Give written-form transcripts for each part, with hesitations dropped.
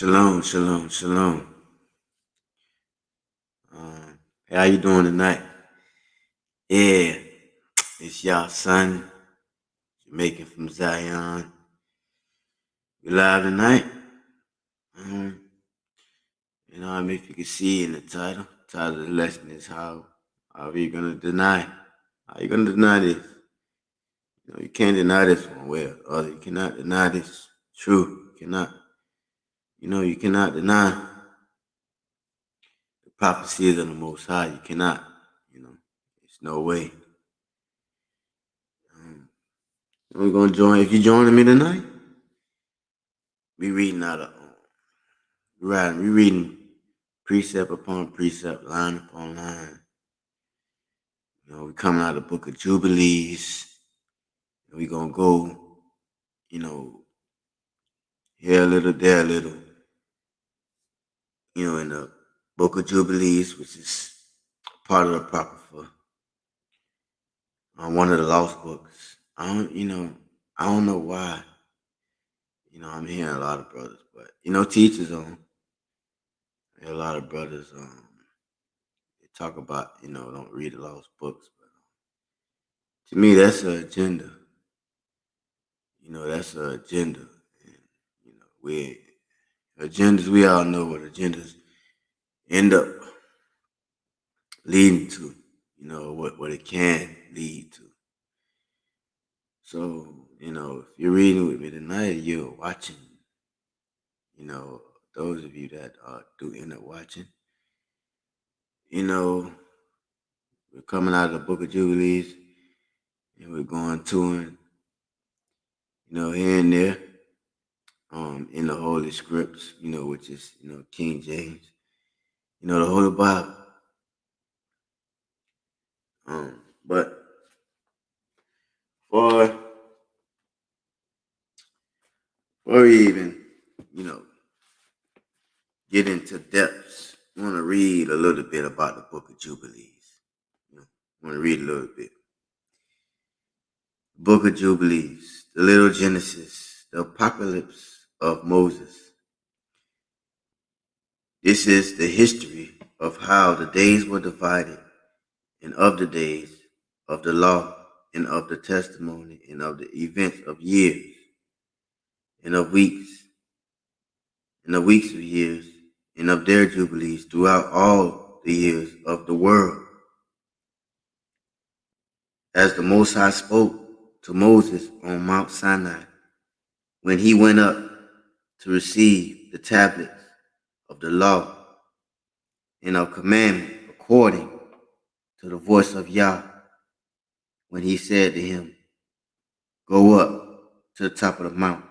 Shalom, shalom, shalom. How you doing tonight? Yeah, it's y'all son, Jamaican from Zion. We live tonight. Um, if you can see in the title of the lesson is how are you gonna deny? How you gonna deny this? You can't deny this one way or the other. You cannot deny this. True. You cannot deny the prophecies of the Most High. You cannot. There's no way. We're gonna join. If you're joining me tonight, we reading out of we reading precept upon precept, line upon line. We're coming out of the book of Jubilees. And we're gonna go, here a little, there a little. In the book of Jubilees, which is part of the Apocrypha, one of the lost books. I don't know why. I'm hearing a lot of brothers, but teachers on. A lot of brothers they talk about don't read the lost books, but to me that's an agenda. That's an agenda, and we agendas. We all know what agendas end up leading to. What it can lead to. So if you're reading with me tonight, you're watching. Those of you that do end up watching. We're coming out of the Book of Jubilees, and we're going to it. Here and there, in the Holy Scripts, which is, King James, the Holy Bible. But before we even, get into depths, I want to read a little bit about the Book of Jubilees. I want to read a little bit. Book of Jubilees, the little Genesis, the apocalypse of Moses. This is the history of how the days were divided, and of the days of the law, and of the testimony, and of the events of years, and of weeks, and of weeks of years, and of their jubilees throughout all the years of the world. As the Most High spoke to Moses on Mount Sinai, when he went up to receive the tablets of the law and of commandment according to the voice of Yah, when he said to him, "Go up to the top of the mount."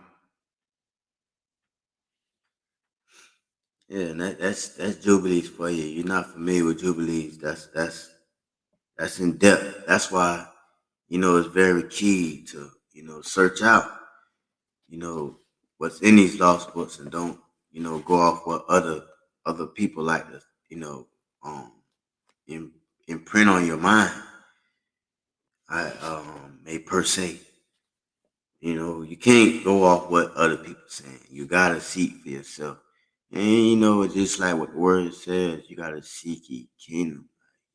Yeah, and that's Jubilees for you. You're not familiar with Jubilees. That's in depth. That's why, it's very key to, search out, what's in these lost books, and don't, go off what other people like to, imprint on your mind. May per se. You can't go off what other people saying. You gotta seek for yourself. And it's just like what the word says, you gotta seek ye kingdom.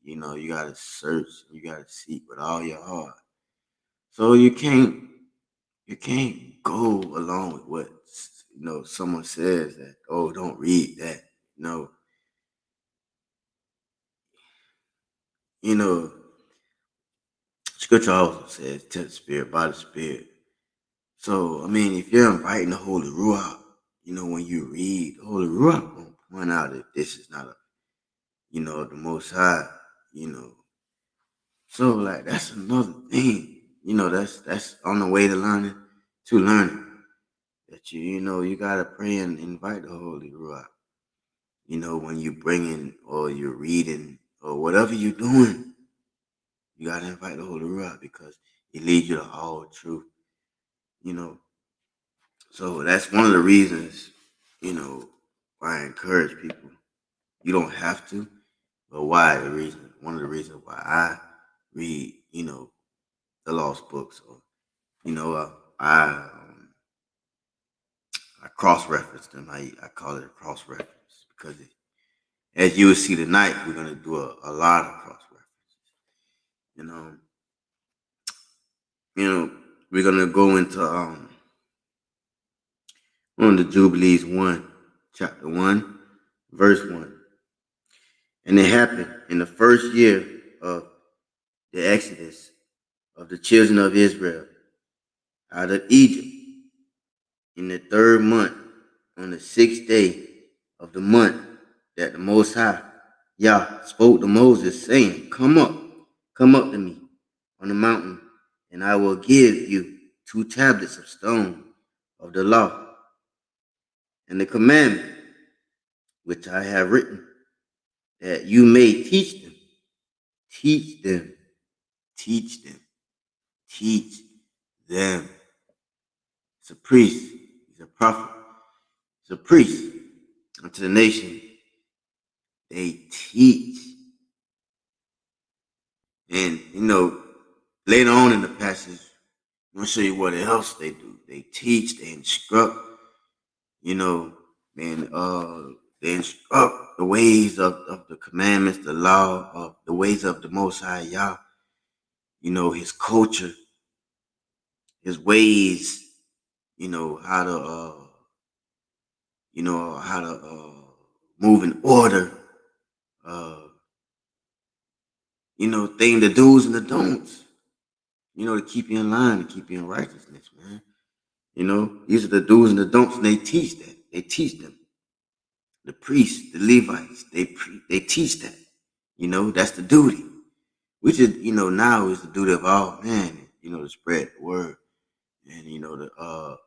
You gotta search, you gotta seek with all your heart. So you can't go along with what someone says that, oh, don't read that. Scripture also says to the spirit by the spirit. So if you're inviting the Holy Ruach, when you read, the Holy Ruach gonna point out if this is not the Most High, So that's another thing, that's on the way to learning, that you gotta pray and invite the Holy Ruach. When you bringing or you're reading or whatever you're doing, you gotta invite the Holy Ruach because He leads you to all truth. So that's one of the reasons, why I encourage people. You don't have to, but one of the reasons why I read, the lost books, or I cross-reference them. I call it a cross-reference because as you will see tonight, we're going to do a lot of cross-references. You know, we're going to go into on the Jubilees 1, chapter 1, verse 1. And it happened in the first year of the Exodus of the children of Israel out of Egypt, in the 3rd month, on the 6th day of the month, that the Most High Yah spoke to Moses, saying, come up to me on the mountain, and I will give you 2 tablets of stone of the law and the commandment which I have written, that you may teach them. Teach them. Teach them. Teach them. It's a priest. He's a prophet. He's a priest unto the nation. They teach. And, later on in the passage, I'm going to show you what else they do. They teach, they instruct, and they instruct the ways of the commandments, the law, of the ways of the Most High Yah, his culture, his ways, how to move in order, the do's and the don'ts, to keep you in line, to keep you in righteousness, man. These are the do's and the don'ts, and they teach that. They teach them. The priests, the Levites, they teach that. That's the duty, which is, now is the duty of all men, to spread the word and, to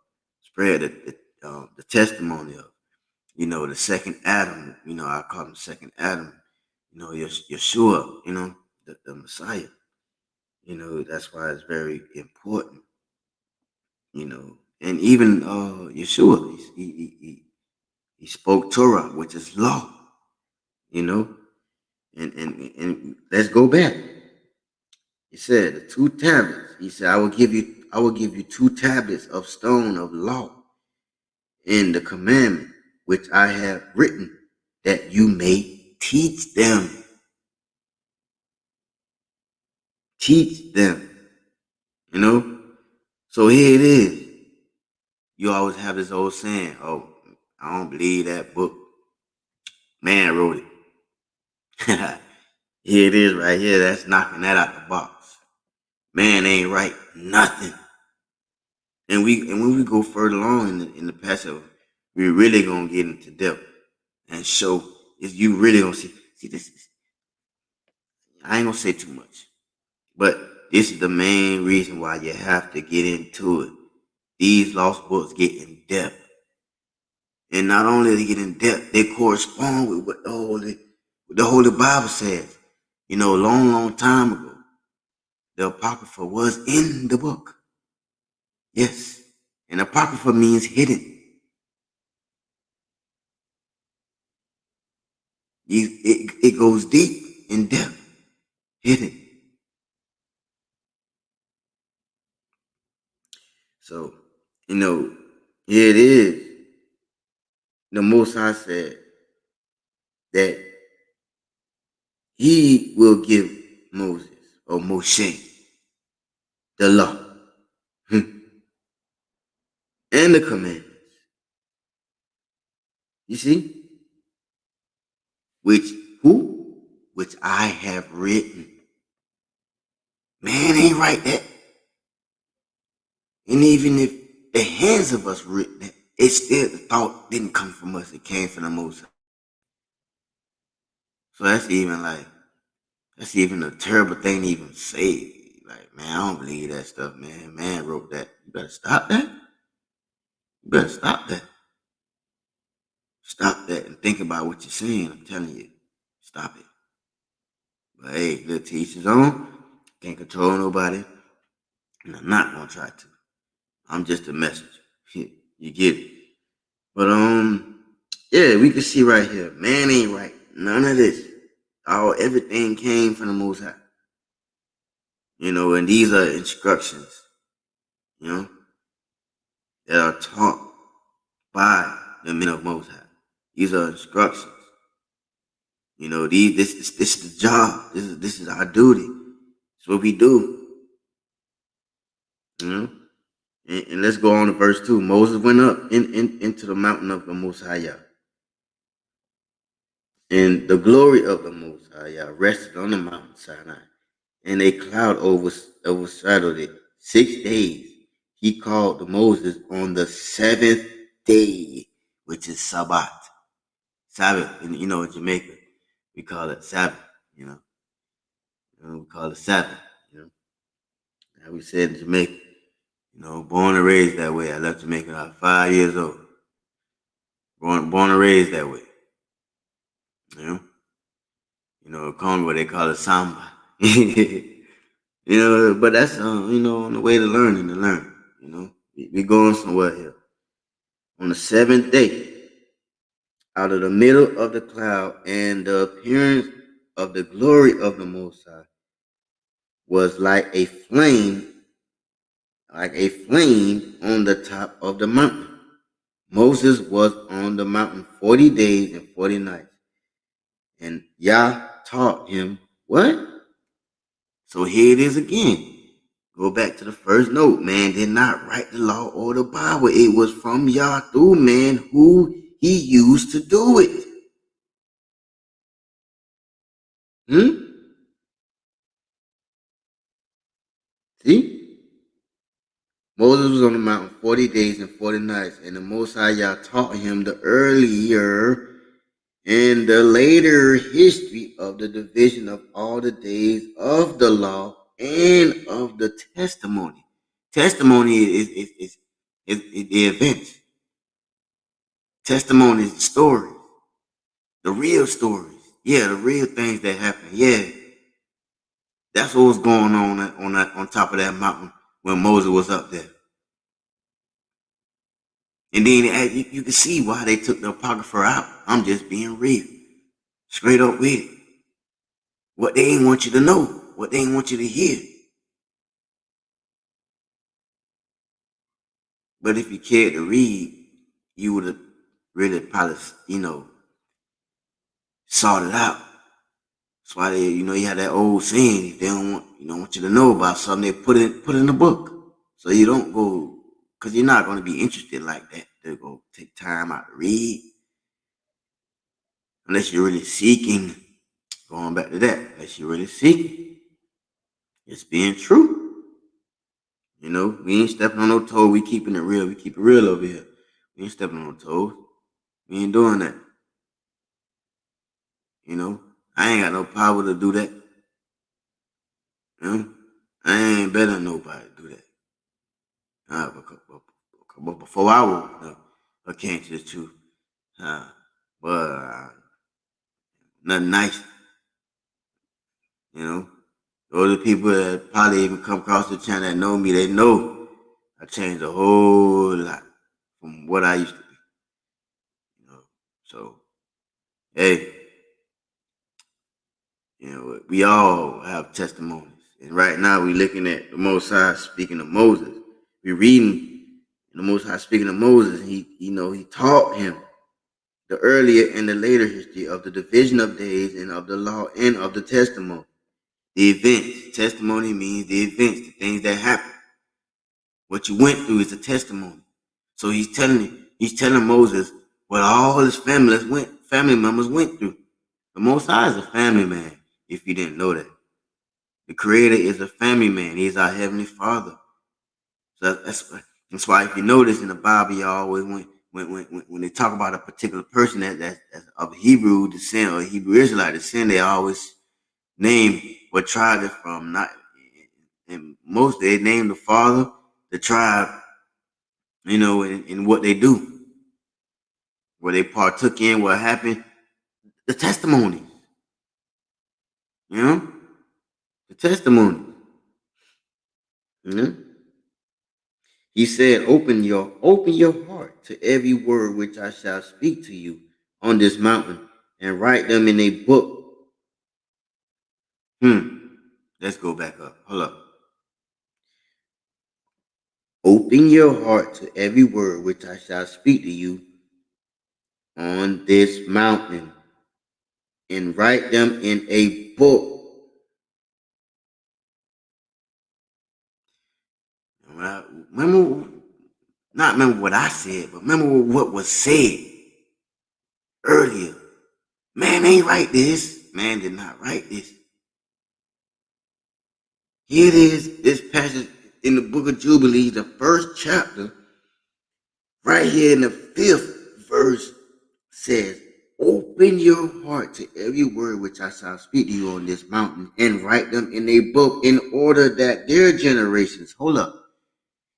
spread the testimony of, the second Adam, I call him second Adam, Yeshua, the Messiah. That's why it's very important, and even Yeshua, he spoke Torah, which is law, and let's go back. He said the 2 tablets. He said, I will give you 2 tablets of stone of law in the commandment which I have written, that you may teach them. Teach them. So here it is. You always have this old saying, oh, I don't believe that book. Man wrote it. Here it is right here. That's knocking that out the box. Man ain't write nothing. And when we go further along in the passage, we're really gonna get into depth and show if you really gonna see this. I ain't gonna say too much, but this is the main reason why you have to get into it. These lost books get in depth, and not only they get in depth, they correspond with what the Holy Bible says. A long time ago, the Apocrypha was in the book. Yes, and Apocrypha means hidden. It goes deep, in depth, hidden. So, here it is. The Most High said that he will give Moses, or Moshe, the law and the commandments. You see? Which I have written. Man ain't write that. And even if the hands of us written that, it still, the thought didn't come from us. It came from the Most High. So that's even a terrible thing to even say. Like, man, I don't believe that stuff, man. Man wrote that. You better stop that. You better stop that. Stop that and think about what you're saying. I'm telling you. Stop it. But hey, little teacher's on. Can't control nobody. And I'm not gonna try to. I'm just a messenger. You get it. But yeah, we can see right here. Man ain't right. None of this. Everything came from the Most High. And these are instructions, that are taught by the men of Most High. These are instructions. You know, this is the job. This is our duty. It's what we do. You know? And let's go on to verse 2. Moses went up into the mountain of the Most High Yah, and the glory of the Most High Yah rested on the mountain Sinai, and a cloud overshadowed it. 6 days he called to Moses on the seventh day, which is Sabbath. Sabbath, and in Jamaica, we call it Sabbath. We call it Sabbath. You know, how we said in Jamaica. Born and raised that way. I left Jamaica at 5 years old. Born and raised that way. Congo, what they call it samba. But that's on the way to learning to learn. We going somewhere here. On the seventh day, out of the middle of the cloud, and the appearance of the glory of the Most High was like a flame on the top of the mountain. Moses was on the mountain 40 days and 40 nights. And Yah taught him what? So here it is again. Go back to the first note. Man did not write the law or the Bible. It was from Yah through man who he used to do it. See? Moses was on the mountain 40 days and 40 nights, and the Most High Yah taught him the earlier and the later history of the division of all the days of the law and of the testimony. Testimony is the events. Testimony is the stories, the real stories. Yeah, the real things that happen. Yeah, that's what was going on top of that mountain when Moses was up there. And then you can see why they took the apocrypha out. I'm just being real, straight up with it. What they ain't want you to know, what they ain't want you to hear. But if you cared to read, you would have really probably, sought it out. That's why you had that old saying, if they don't want you to know about something, they put it in the book. So you don't go, because you're not going to be interested like that to go take time out to read. Unless you're really seeking, going back to that, unless you're really seeking, it's being true. We ain't stepping on no toes. We keeping it real. We keep it real over here. We ain't stepping on no toes. We ain't doing that. I ain't got no power to do that. I ain't better than nobody to do that. But before I woke up, I came to the truth. But nothing nice. Those are people that probably even come across the channel that know me. They know I changed a whole lot from what I used to be. So, hey, we all have testimonies. And right now we're looking at the Most High speaking of Moses. We're reading the Most High speaking of Moses. He taught him the earlier and the later history of the division of days and of the law and of the testimony. The events. Testimony means the events, the things that happen. What you went through is a testimony. So he's telling Moses what all his family members went through. The Most High is a family man, if you didn't know that. The Creator is a family man. He's our Heavenly Father. So that's why if you notice in the Bible, you always when they talk about a particular person that's of Hebrew descent or Hebrew Israelite descent, they always name what tribe they're from. And most they name the father, the tribe, in what they do, what they partook in, what happened, the testimony. The testimony. He said, open your heart to every word which I shall speak to you on this mountain, and write them in a book. Let's go back up. Hold up. Open your heart to every word which I shall speak to you on this mountain, and write them in a book. Remember, not remember what I said, but remember what was said earlier. Man ain't write this. Man did not write this. Here it is, this passage in the book of Jubilees, the first chapter, right here in the 5th verse says, open your heart to every word which I shall speak to you on this mountain, and write them in a book, in order that their generations, hold up,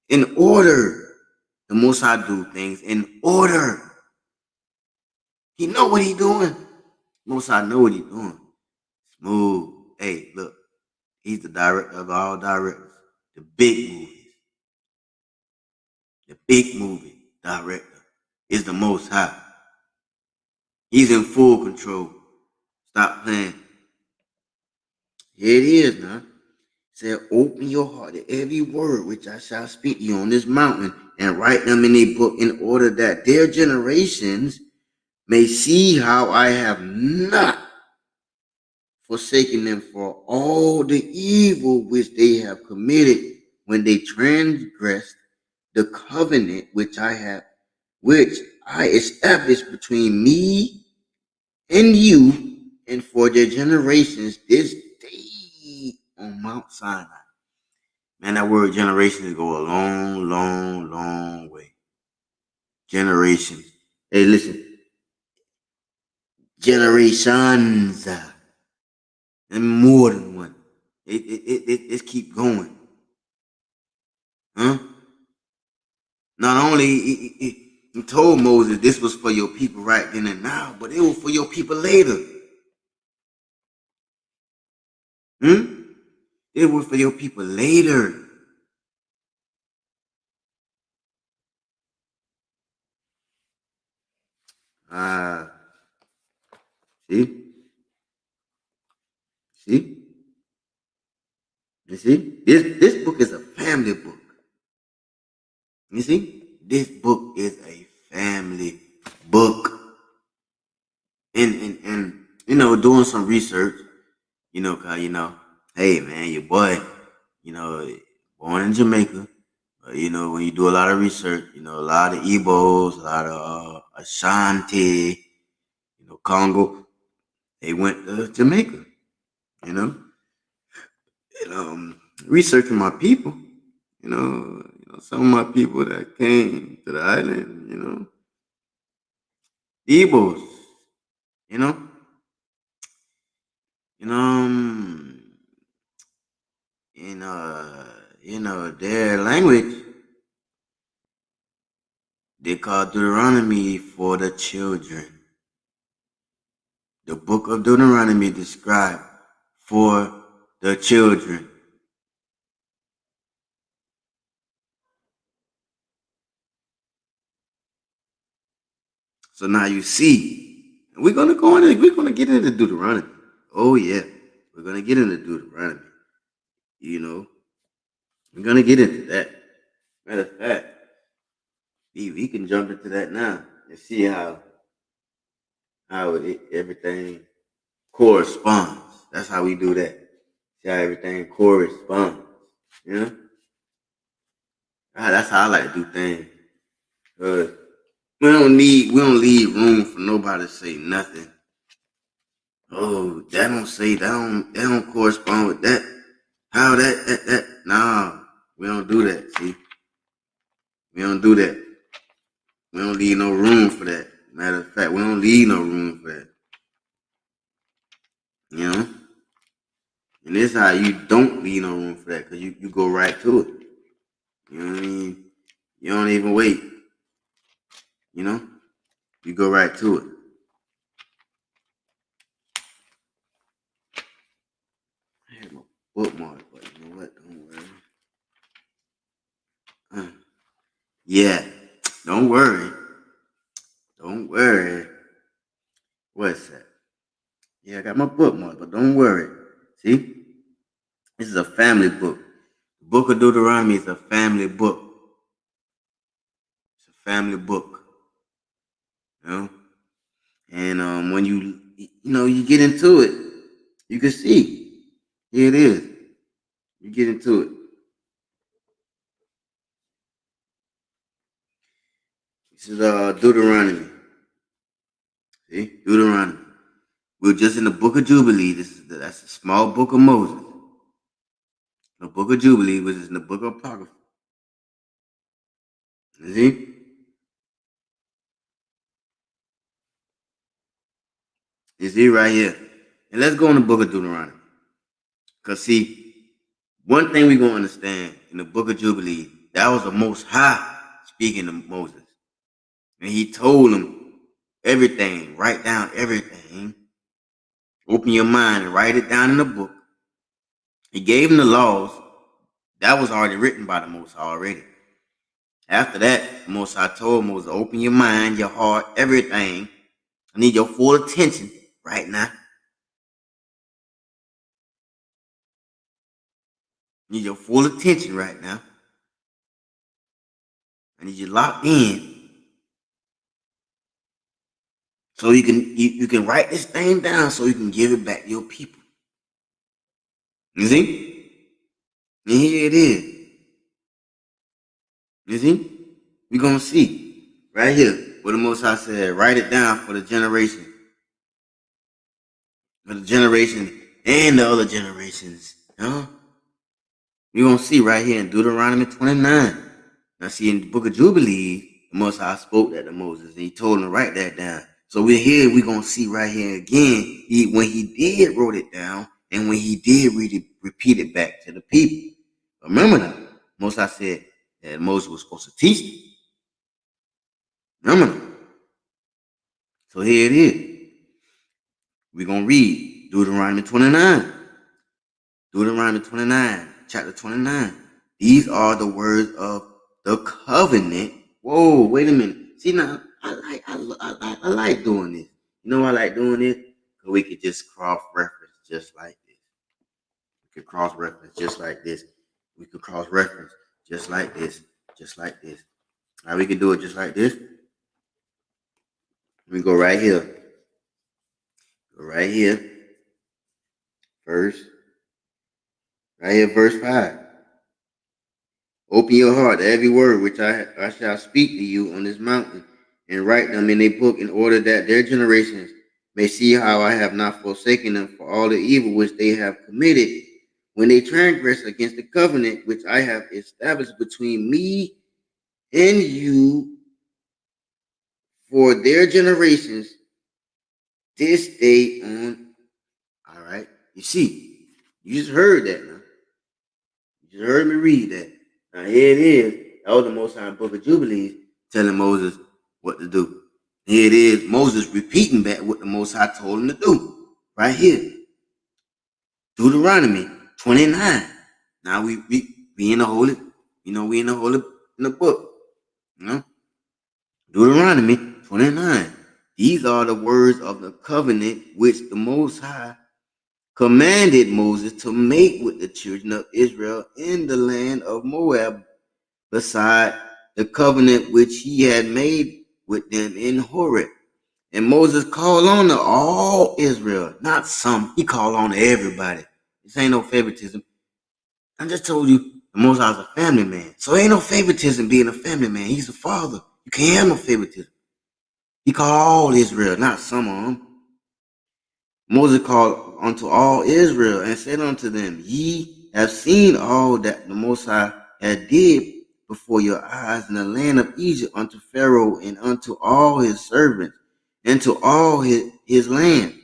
in order, the Most High do things in order. He know what he doing. Most High know what he doing. Smooth. Hey, look, he's the director of all directors. The big movies. The big movie director is the Most High. He's in full control. Stop playing. Here it is now. It said, open your heart to every word which I shall speak to you on this mountain, and write them in a book, in order that their generations may see how I have not forsaken them for all the evil which they have committed when they transgressed the covenant which I established between me and you, and for their generations this day on Mount Sinai. Man, that word generations go a long, long, long way. Generations. Hey, listen. Generations. And more than one. It keep going. Huh? Not only he told Moses this was for your people right then and now, but it was for your people later. It was for your people later. See? See? You see? This book is a family book. You see? This book is a family book. And doing some research, cause hey man, your boy, born in Jamaica. When you do a lot of research, a lot of Igbos, a lot of Ashanti, Congo, they went to Jamaica, you know. And researching my people, some of my people that came to the island, the Igbos, you know, you know, um, their language they call Deuteronomy for the children. The book of Deuteronomy described for the children. So now you see, we're gonna get into Deuteronomy. Oh yeah, we're gonna get into Deuteronomy. We're gonna get into that. Matter of fact, we can jump into that now and see how everything corresponds. That's how we do that. See how everything corresponds. You know? That's how I like to do things. We don't leave room for nobody to say nothing. Oh, that don't correspond with that. How that nah, we don't do that, see. We don't do that. We don't leave no room for that. Matter of fact, we don't leave no room for that. You know? And this is how you don't leave no room for that, because you go right to it. You know what I mean? You don't even wait. You know? You go right to it. I had my bookmark, but you know what? Don't worry. Yeah. Don't worry. Don't worry. What's that? Yeah, I got my bookmark, but don't worry. See? This is a family book. The book of Deuteronomy is a family book. family book, you know. And when you get into it, you can see here it is. You get into it. This is Deuteronomy. See, Deuteronomy. We're just in the book of Jubilee. That's a small book of Moses. The book of Jubilee, which is in the book of Apocrypha. You see? You see right here. And let's go in the book of Deuteronomy. Because see, one thing we're going to understand in the book of Jubilee, that was the Most High speaking to Moses. And he told him everything, write down everything. Open your mind and write it down in the book. He gave him the laws. That was already written by the Most High already. After that, the Most High told Moses, open your mind, your heart, everything. I need your full attention right now. I need your full attention right now. I need you locked in. So you can write this thing down so you can give it back to your people. You see? And here it is. You see? We're going to see right here where the Most High said, write it down for the generation. For the generation and the other generations. We're going to see right here in Deuteronomy 29. Now see, in the book of Jubilee, the Most High spoke that to Moses. And he told him to write that down. So we're going to see right here again, when he did wrote it down and when he did repeat it back to the people. Remember that. Most High said that Moses was supposed to teach them. Remember that. So here it is. We're going to read Deuteronomy 29. Deuteronomy 29, chapter 29. These are the words of the covenant. Whoa, wait a minute. See now, I like doing this. You know why I like doing this? Because we could just cross-reference just like this. We could cross-reference just like this. We could cross-reference just like this. Just like this. Now we can do it just like this. We go right here. Go right here. Verse. Right here, verse 5. Open your heart to every word which I shall speak to you on this mountain, and write them in a book, in order that their generations may see how I have not forsaken them for all the evil which they have committed, when they transgress against the covenant which I have established between me and you for their generations this day on. All right. You see, you just heard that now. You just heard me read that. Now here it is. That was the Most High book of Jubilees telling Moses what to do. Here it is, Moses repeating back what the Most High told him to do. Right here. Deuteronomy 29. Now we in the holy, we in the book. Deuteronomy 29. These are the words of the covenant which the Most High commanded Moses to make with the children of Israel in the land of Moab, beside the covenant which he had made with them in Horeb. And Moses called on to all Israel, not some. He called on to everybody. This ain't no favoritism. I just told you the Most High is a family man. So ain't no favoritism being a family man. He's a father. You can't have no favoritism. He called all Israel, not some of them. Moses called unto all Israel and said unto them, Ye have seen all that the Most High had did before your eyes in the land of Egypt unto Pharaoh and unto all his servants and to all his land.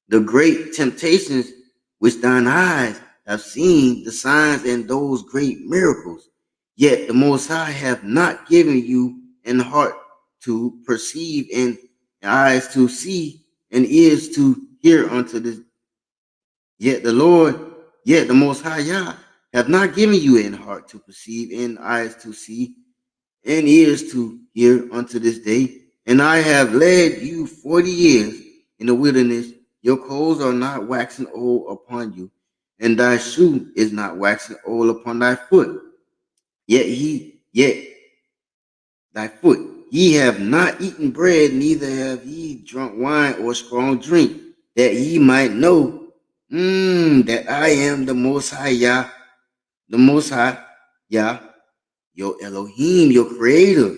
The great temptations which thine eyes have seen, the signs and those great miracles. Yet the Most High hath not given you an heart to perceive and eyes to see and ears to hear unto this. Yet the Most High Yah, have not given you an heart to perceive and eyes to see and ears to hear unto this day. And I have led you 40 years in the wilderness. Your clothes are not waxing old upon you, and thy shoe is not waxing old upon thy foot. Yet thy foot. Ye have not eaten bread, neither have ye drunk wine or strong drink, that ye might know that I am the Most High Yah, the Most High Yah, your Elohim, your Creator.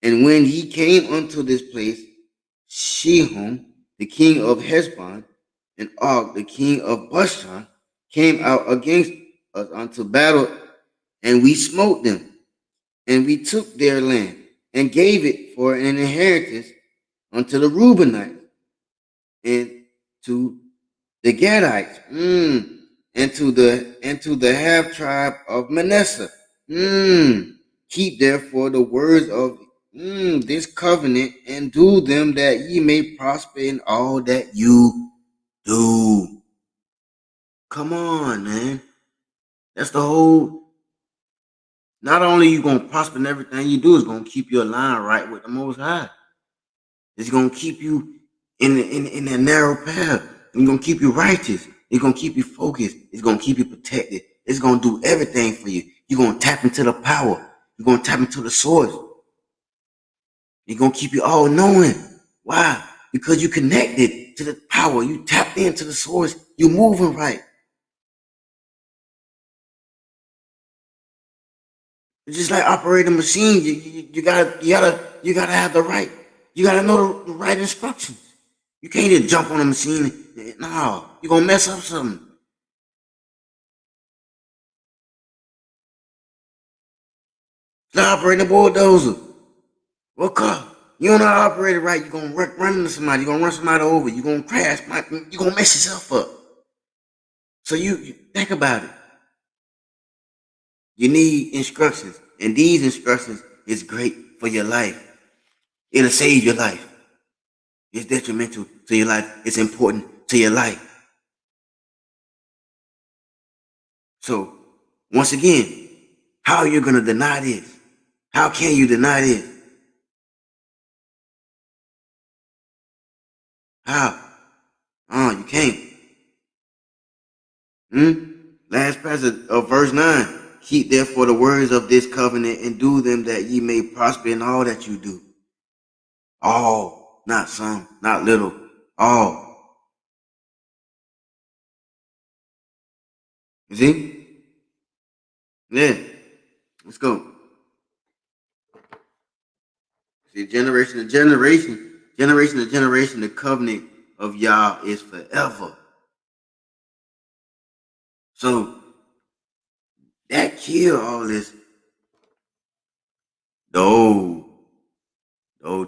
And when ye came unto this place, Shihon, the king of Heshbon, and Og, the king of Bashan, came out against us unto battle, and we smote them, and we took their land, and gave it for an inheritance unto the Reubenites, and to the Gadites, and to the half tribe of Manasseh. Keep therefore the words of this covenant, and do them, that ye may prosper in all that you do. Come on, man. That's the whole. Not only you gonna prosper in everything you do, is gonna keep your line right with the Most High. It's gonna keep you in that narrow path. It's gonna keep you righteous. It's gonna keep you focused. It's gonna keep you protected. It's gonna do everything for you. You're gonna tap into the power. You're gonna tap into the source. It's gonna keep you all knowing. Why? Because you connected to the power. You tapped into the source. You're moving right. It's just like operating a machine. You gotta have the right. You gotta know the right instructions. You can't just jump on a machine. No, you're gonna mess up something. It's operating a bulldozer. What car? You don't know how to operate it right. You're gonna run into somebody. You're gonna run somebody over. You're gonna crash. You're gonna mess yourself up. So you think about it. You need instructions, and these instructions is great for your life. It'll save your life. It's detrimental to your life. It's important to your life. So, once again, how are you gonna deny this? How can you deny this? How? Oh, you can't. Last passage of verse 9. Keep therefore the words of this covenant, and do them, that ye may prosper in all that you do. All, not some, not little, all. You see? Yeah. Let's go. See, generation to generation, generation to generation, the covenant of Yah is forever. So that kill all this. The Old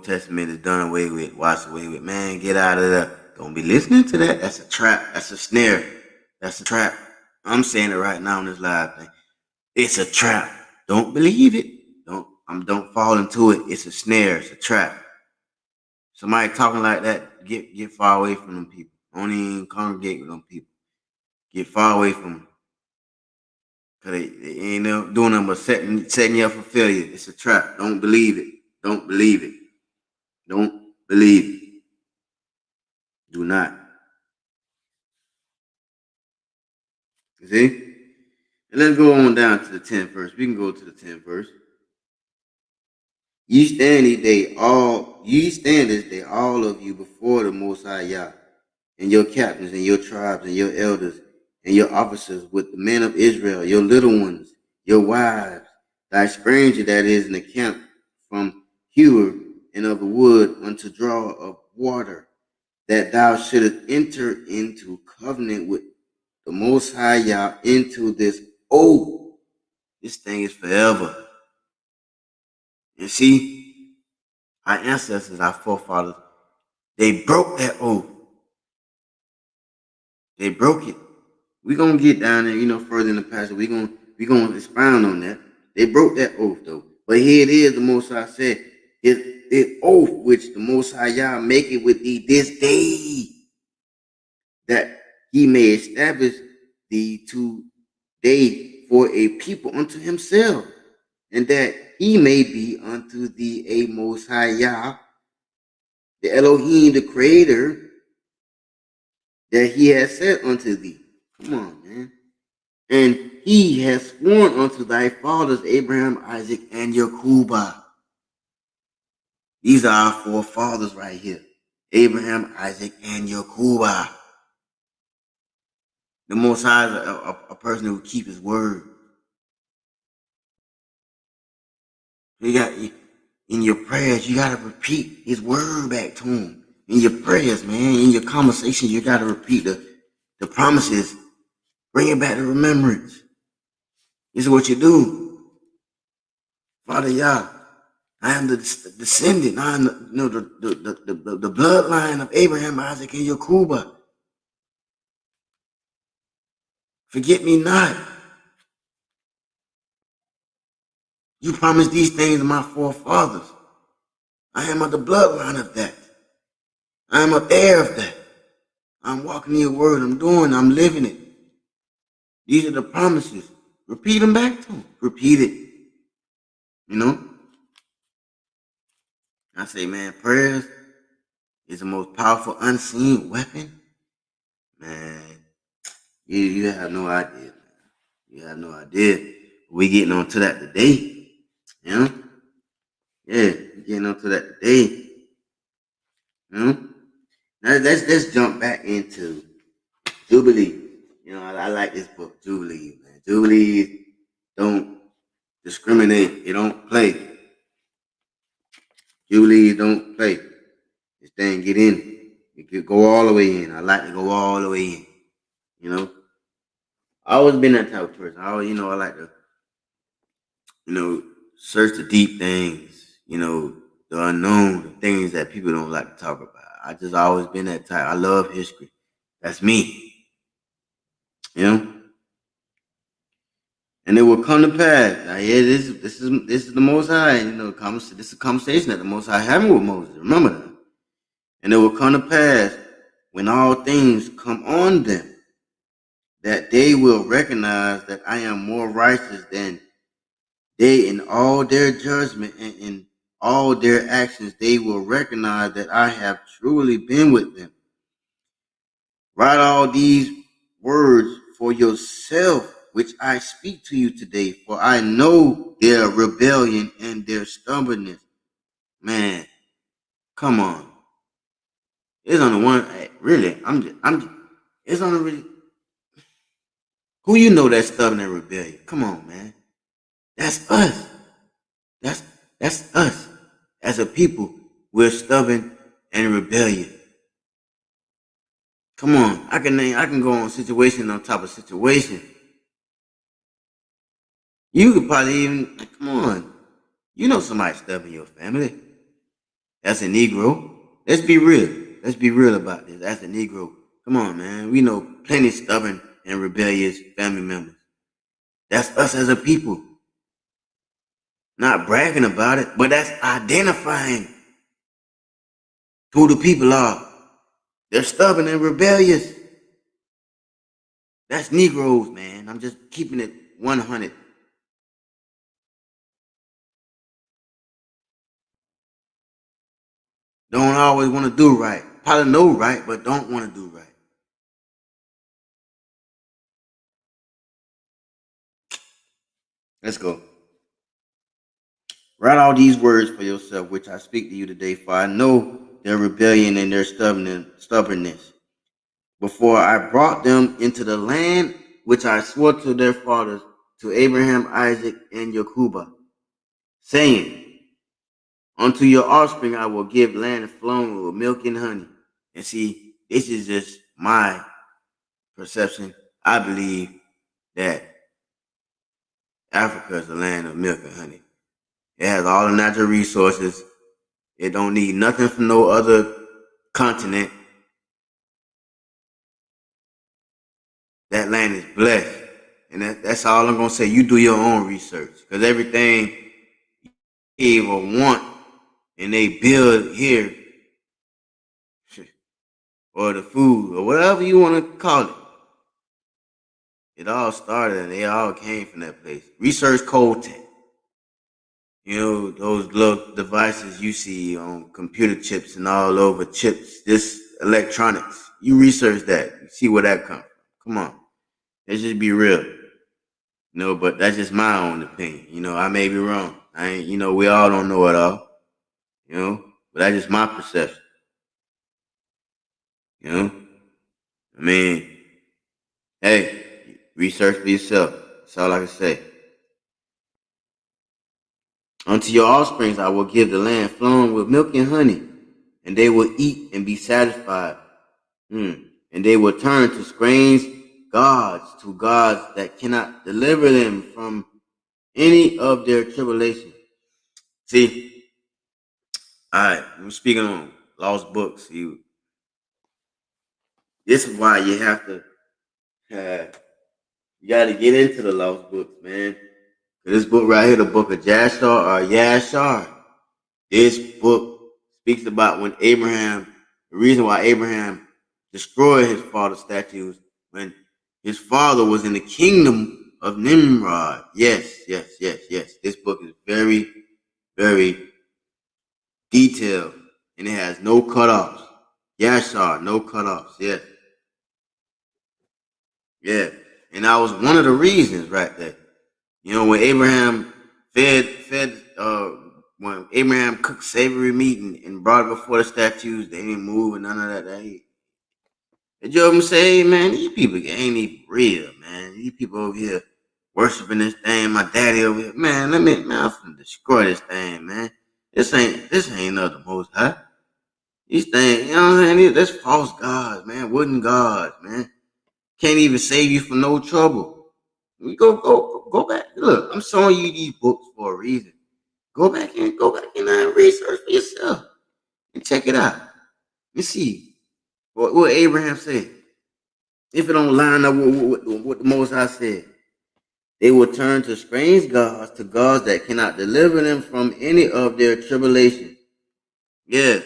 Testament is done away with, washed away with. Man, get out of there. Don't be listening to that. That's a trap. That's a snare. That's a trap. I'm saying it right now on this live thing. It's a trap. Don't believe it. Don't fall into it. It's a snare. It's a trap. Somebody talking like that, get far away from them people. Don't even congregate with them people. Get far away from them. Cause they ain't doing nothing but setting you up for failure. It's a trap. Don't believe it. Don't believe it. Don't believe it. Do not. You see? And let's go on down to the 10th verse. We can go to the 10th verse. Ye stand this day, all of you, before the Most High Yah, and your captains, and your tribes, and your elders, and your officers, with the men of Israel, your little ones, your wives, thy stranger that is in the camp from hewer and of the wood unto draw of water, that thou shouldest enter into covenant with the Most High Yah, into this oath. This thing is forever. And see, our ancestors, our forefathers, they broke that oath. They broke it. We're gonna get down there, further in the passage. We're gonna expound on that. They broke that oath though. But here it is, the Most High said, it oath which the Most High Yah make it with thee this day, that he may establish thee today for a people unto himself, and that he may be unto thee a Most High Yah, the Elohim, the Creator, that he has said unto thee. Come on, man. And he has sworn unto thy fathers, Abraham, Isaac, and Jacobah. These are our forefathers right here. Abraham, Isaac, and Yahuwah. The Most High is a person who keeps his word. You got in your prayers, you gotta repeat his word back to him. In your prayers, man, in your conversations, you gotta repeat the promises. Bring it back to remembrance. This is what you do. Father Yah, I am the descendant. I am the bloodline of Abraham, Isaac, and Yahuwah. Forget me not. You promised these things to my forefathers. I am of the bloodline of that. I am an heir of that. I'm walking in your word. I'm living it. These are the promises. Repeat them back to them. Repeat it. You know? I say, man, prayers is the most powerful unseen weapon. Man, you have no idea, man. You have no idea. We getting on to that today. You know? Yeah, we getting on to that today. You know? Now let's jump back into Jubilee. You know, I like this book, Jubilee, man. Jubilee don't discriminate. They don't play. Jubilee don't play. This thing get in. You could go all the way in. I like to go all the way in. You know? I always been that type of person. I like to, search the deep things, the unknown, the things that people don't like to talk about. I just always been that type. I love history. That's me. You know? And it will come to pass. Now, yeah, this is the Most High. This is a conversation that the Most High having with Moses. Remember that. And it will come to pass when all things come on them, that they will recognize that I am more righteous than they in all their judgment and in all their actions. They will recognize that I have truly been with them. Write all these words for yourself, which I speak to you today, for I know their rebellion and their stubbornness. Man, come on. It's on the one, really, it's on the really, who you know that's stubborn and rebellion? Come on, man. That's us. That's us. As a people, we're stubborn and rebellious. Come on, I can go on situation on top of situation. You could probably even, come on. You know somebody stubborn in your family. That's a Negro. Let's be real. Let's be real about this. That's a Negro. Come on, man. We know plenty stubborn and rebellious family members. That's us as a people. Not bragging about it, but that's identifying who the people are. They're stubborn and rebellious. That's Negroes, man. I'm just keeping it 100. Don't always want to do right. Probably know right, but don't want to do right. Let's go. Write all these words for yourself, which I speak to you today, for I know their rebellion and their stubbornness. Before I brought them into the land which I swore to their fathers, to Abraham, Isaac, and Jacob, saying, unto your offspring I will give land flowing with milk and honey. And see, this is just my perception. I believe that Africa is the land of milk and honey. It has all the natural resources. It don't need nothing from no other continent. That land is blessed. And that's all I'm going to say. You do your own research. Because everything you will want and they build here, or the food, or whatever you want to call it, it all started and they all came from that place. Research Coltech. Those little devices you see on computer chips and all over chips, this electronics. You research that. You see where that comes from. Come on. Let's just be real. But that's just my own opinion. I may be wrong. We all don't know it all. But that's just my perception. You know? I mean, hey, research for yourself. That's all I can say. Unto your offsprings I will give the land flowing with milk and honey, and they will eat and be satisfied. And they will turn to strange gods, to gods that cannot deliver them from any of their tribulation. See, all right, I'm speaking on lost books. This is why you have to, you got to get into the lost books, man. This book right here, the book of Jashar or Yashar, this book speaks about when Abraham, the reason why Abraham destroyed his father's statues when his father was in the kingdom of Nimrod. Yes. This book is very, very detailed and it has no cutoffs. Yashar, no cutoffs. Yeah. And that was one of the reasons right there. You know, when Abraham when Abraham cooked savory meat and brought it before the statues, they didn't move and none of that. Did you ever say, hey, man, these people ain't even real, man. These people over here worshiping this thing. My daddy over here, man. I'm finna destroy this thing, man. This ain't of the Most High. These things, you know what I'm saying? That's false gods, man. Wooden gods, man. Can't even save you from no trouble. We go back. Look, I'm showing you these books for a reason. Go back and research for yourself and check it out. You see what Abraham said. If it don't line up with what the Most High said, they will turn to strange gods, to gods that cannot deliver them from any of their tribulations. Yeah.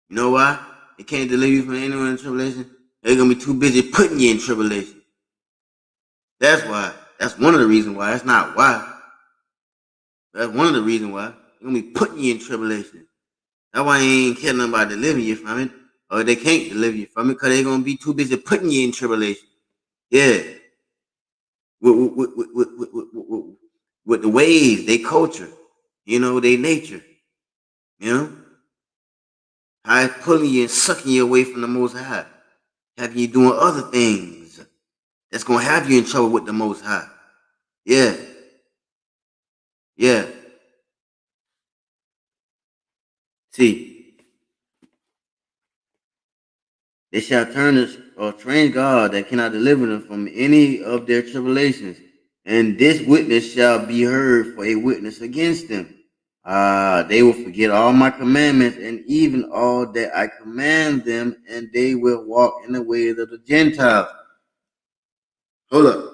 You know why? They can't deliver you from anyone in tribulation. They're gonna be too busy putting you in tribulation. That's why. That's one of the reasons why. That's not why. That's one of the reasons why. They're gonna be putting you in tribulation. That's why they ain't caring about delivering you from it. Or they can't deliver you from it because they're gonna be too busy putting you in tribulation. Yeah. With the ways, they culture, you know, they nature, you know, how it's pulling you and sucking you away from the Most High, having you doing other things that's gonna have you in trouble with the Most High. Yeah. See, they shall turn to a strange God that cannot deliver them from any of their tribulations, and this witness shall be heard for a witness against them. They will forget all my commandments and even all that I command them, and they will walk in the ways of the Gentiles. Hold up.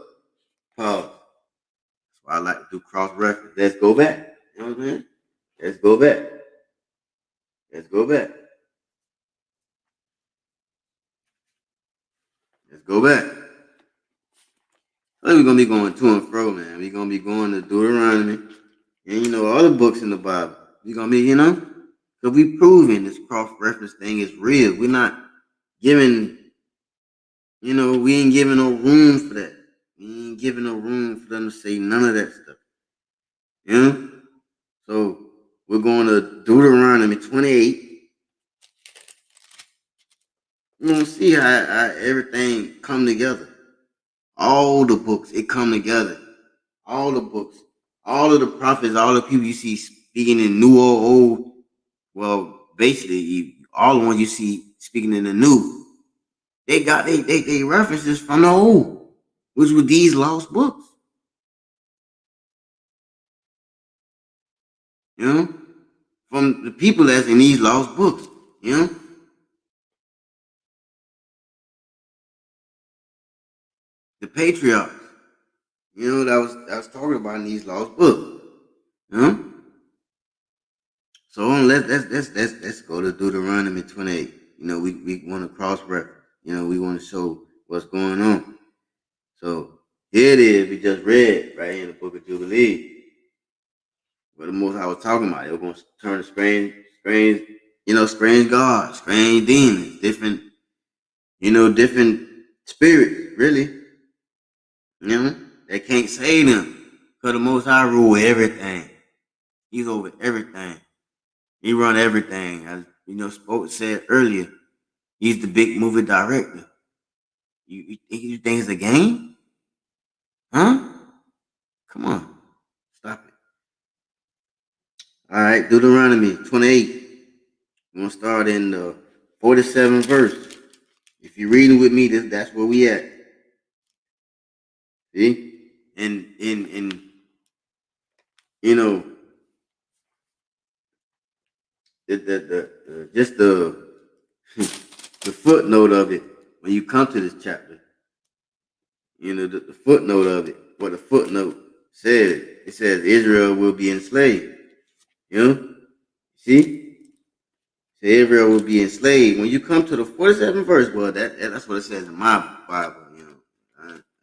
Pause. That's why I like to do cross reference. Let's go back. You know what I'm saying? Let's go back. Let's go back. Let's go back. We're going to be going to and fro, man. We're going to be going to Deuteronomy and, you know, other books in the Bible. We're going to be, you know, because we proving this cross-reference thing is real. We're not giving, you know, we ain't giving no room for that. We ain't giving no room for them to say none of that stuff. You know? So we're going to Deuteronomy 28. We're going to see how everything come together. All the books, it come together. All the books. All of the prophets, all the people you see speaking in new or old. Well, basically, all the ones you see speaking in the new, they got they references from the old, which were these lost books. You know? From the people that's in these lost books, you know? The patriarchs, you know, that was talking about in these lost books. You know? So let's go to Deuteronomy 28. You know, we want to cross reference. You know, we want to show what's going on. So here it is. We just read right here in the book of Jubilee. What the Most I was talking about. They were going to turn to strange, strange gods, strange demons, different, different spirits, really. You know, they can't save them because the Most High rule everything. He's over everything. He run everything. As Spoke said earlier, he's the big movie director. You think it's a game? Huh? Come on. Stop it. All right, Deuteronomy 28. We're going to start in the 47th verse. If you're reading with me, that's where we at. See? And you know, just the footnote of it when you come to this chapter. The footnote of it, what the footnote says, it says Israel will be enslaved. See? So Israel will be enslaved. When you come to the 47th verse, well, that's what it says in my Bible.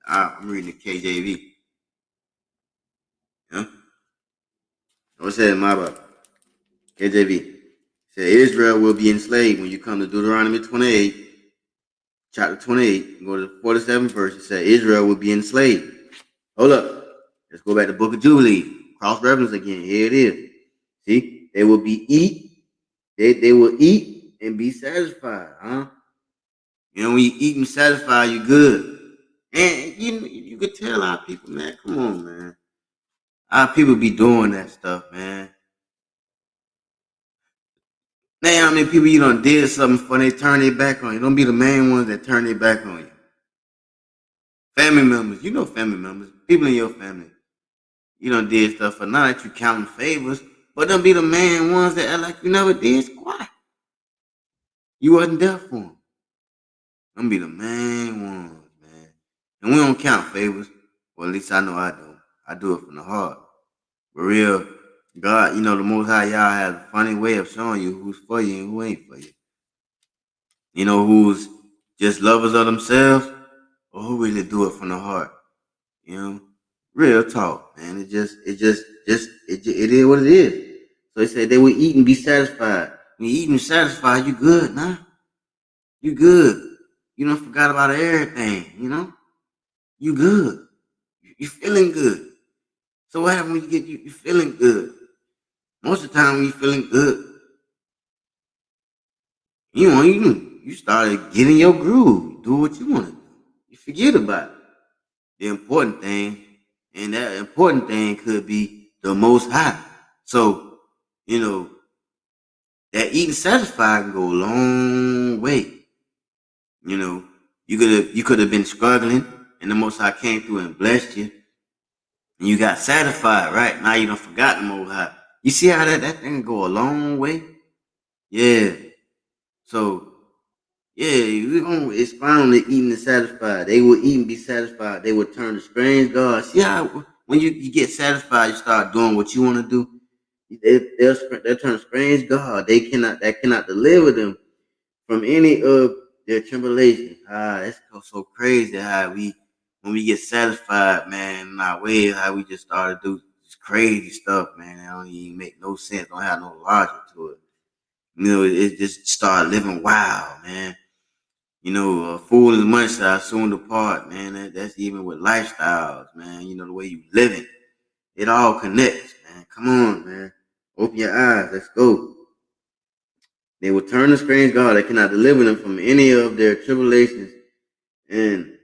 I'm reading the KJV. What it says in my Bible? KJV. It says Israel will be enslaved. When you come to Deuteronomy 28, chapter 28, go to the 47th verse, it says Israel will be enslaved. Hold up. Let's go back to the book of Jubilees. Cross reference again. Here it is. See? They will they will eat and be satisfied. When you eat and satisfied, you good. And you could tell our people, man, come on, man. Our people be doing that stuff, man. Now, how many people you done did something for they turn their back on you? Don't be the main ones that turn their back on you. Family members, family members, people in your family. You done did stuff for not that you counting favors, but don't be the main ones that act like you never did squat. You wasn't there for them. Don't be the main ones, man. And we don't count favors. Well, at least I know I do. I do it from the heart. For real, God, the Most High Y'all has a funny way of showing you who's for you and who ain't for you. Who's just lovers of themselves or who really do it from the heart. Real talk, man. It is what it is. So he said they will eat and be satisfied. When you eat and satisfied, you good, nah? You good. You don't forgot about everything, You good. You feeling good. So what happens when you get you feeling good? Most of the time when you feeling good, you started getting your groove. Do what you want to do. You forget about it. The important thing, and that important thing could be the Most High. So, that eating satisfied can go a long way. You could have been struggling, and the Most High came through and blessed you, and you got satisfied, right? Now you don't forgot the Most High. You see how that thing go a long way? Yeah. So, yeah, we're going to expound on the eating and satisfied. They will eat and be satisfied. They will turn to strange gods. See how when you get satisfied, you start doing what you want to do. They'll turn to strange God. That cannot deliver them from any of their tribulations. That's so crazy how when we get satisfied, man, in our ways, how we just start to do this crazy stuff, man. It don't even make no sense. Don't have no logic to it. It just start living wild, man. A fool is money shall soon depart, man. That's even with lifestyles, man. The way you living. It all connects, man. Come on, man. Open your eyes. Let's go. They will turn to strange God that cannot deliver them from any of their tribulations. And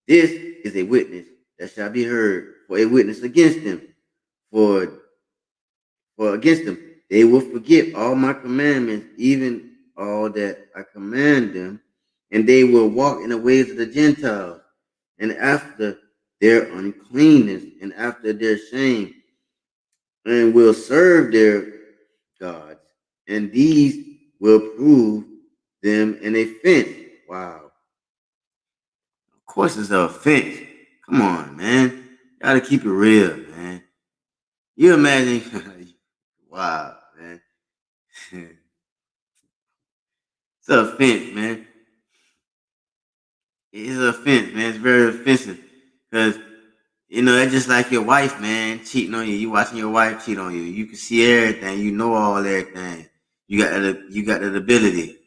this is a witness that shall be heard for a witness against them. For against them, they will forget all my commandments, even all that I command them, and they will walk in the ways of the Gentiles, and after their uncleanness, and after their shame, and will serve their gods, and these will prove them an offense. Wow. Of course it's an offense. Come on, man. Gotta keep it real, man. You imagine, wow, man. It's an offense, man. It's an offense, man. It's very offensive. Because, that's just like your wife, man, cheating on you. You watching your wife cheat on you. You can see everything. You know everything. You got that ability.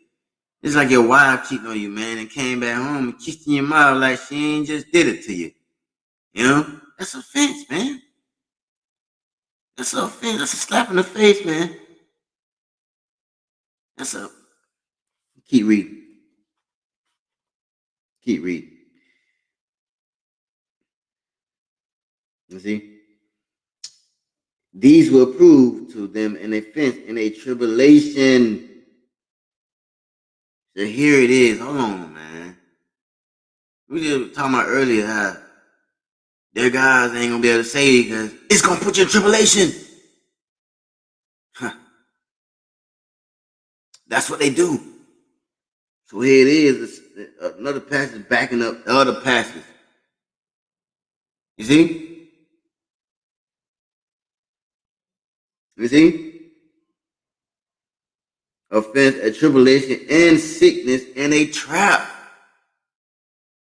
It's like your wife cheating on you, man, and came back home and kissed in your mouth like she ain't just did it to you. That's offense, man. That's an offense. That's a slap in the face, man. That's up. Keep reading. Keep reading. You see? These will prove to them an offense in a tribulation. So here it is. Hold on, man. We just talking about earlier how their guys ain't gonna be able to say it because it's gonna put you in tribulation. Huh. That's what they do. So here it is. Another passage backing up the other passage. You see? You see? Offense, a tribulation, and sickness, and a trap.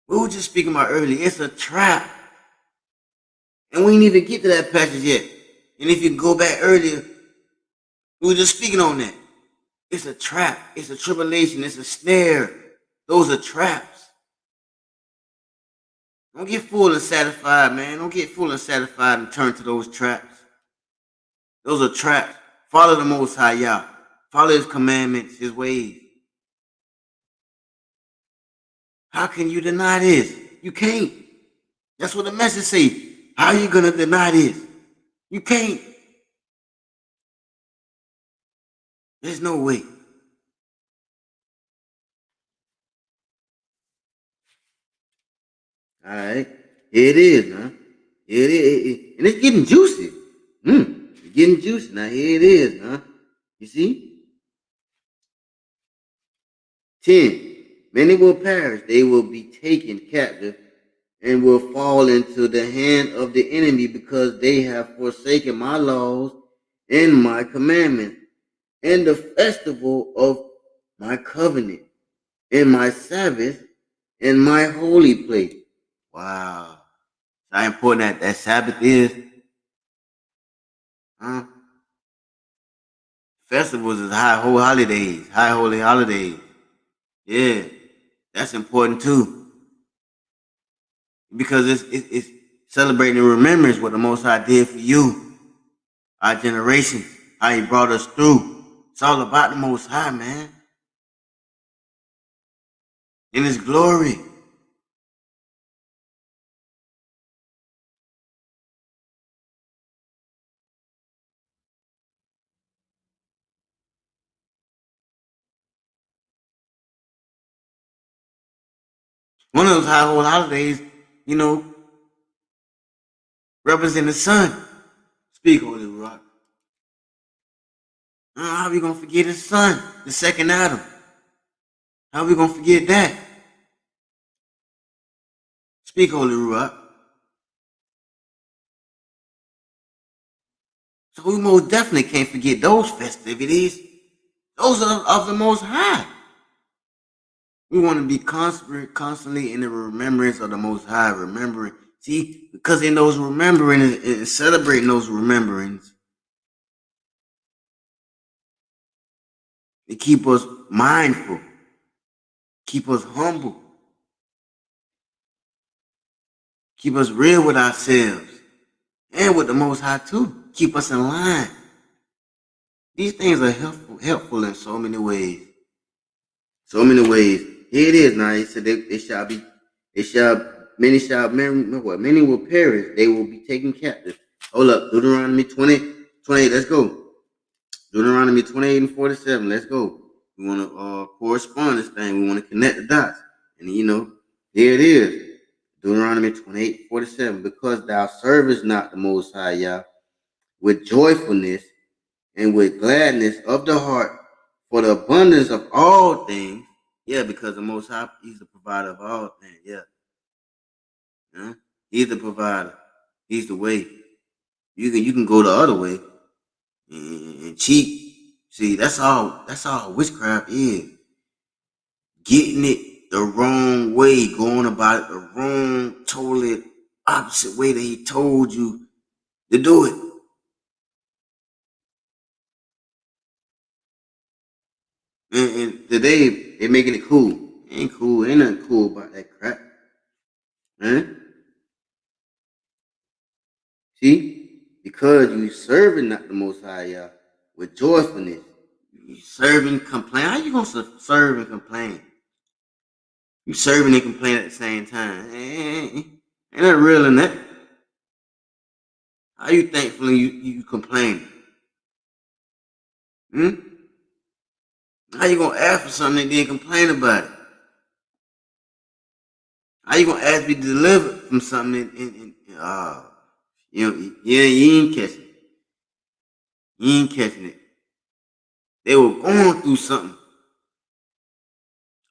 We were just speaking about earlier. It's a trap. And we didn't even get to that passage yet. And if you go back earlier, we were just speaking on that. It's a trap. It's a tribulation. It's a snare. Those are traps. Don't get full and satisfied, man. Don't get full and satisfied and turn to those traps. Those are traps. Follow the Most High Yah. Follow His commandments, His ways. How can you deny this? You can't. That's what the message says. How are you going to deny this? You can't. There's no way. All right. Here it is, huh? Here it is. And it's getting juicy. It's getting juicy. Now here it is, huh? You see? 10. Many will perish. They will be taken captive and will fall into the hand of the enemy because they have forsaken my laws and my commandments and the festival of my covenant and my Sabbath and my holy place. Wow. How important that Sabbath is. Huh? Festivals is high holy holidays. Yeah, that's important too. Because it's celebrating and remembrance what the Most High did for you, our generation, how He brought us through. It's all about the Most High, man. In His glory. One of those high holy holidays, you know, represent the sun. Speak, Holy Rock. How are we gonna forget His son, the second Adam? How are we gonna forget that? Speak, Holy Rock. So we most definitely can't forget those festivities. Those are of the Most High. We want to be constantly in the remembrance of the Most High, remembering. See, because in those remembering and celebrating those rememberings, they keep us mindful, keep us humble, keep us real with ourselves and with the Most High too. Keep us in line. These things are helpful in so many ways. So many ways. Here it is now. He said many will perish. They will be taken captive. Hold up. Deuteronomy 28. Let's go. Deuteronomy 28 and 47. Let's go. We want to correspond this thing. We want to connect the dots. And here it is. Deuteronomy 28, 47. Because thou servest not the Most High Yah with joyfulness and with gladness of the heart for the abundance of all things. Yeah, because the Most High, He's the provider of all things. Yeah. He's the provider. He's the way. You can go the other way and cheat. See, that's all witchcraft is. Getting it the wrong way, going about it the wrong, totally opposite way that He told you to do it. And today they're making it cool. Ain't cool. Ain't nothing cool about that crap. Huh? See? Because you serving not the Most High Yah with joyfulness. You serve and complain. How you gonna serve and complain? You serving and complain at the same time. Ain't that real in that? How you thankful and you complain? Hmm? How you gonna ask for something and then complain about it? How you gonna ask to be delivered from something you ain't catching it. You ain't catching it. They were going through something.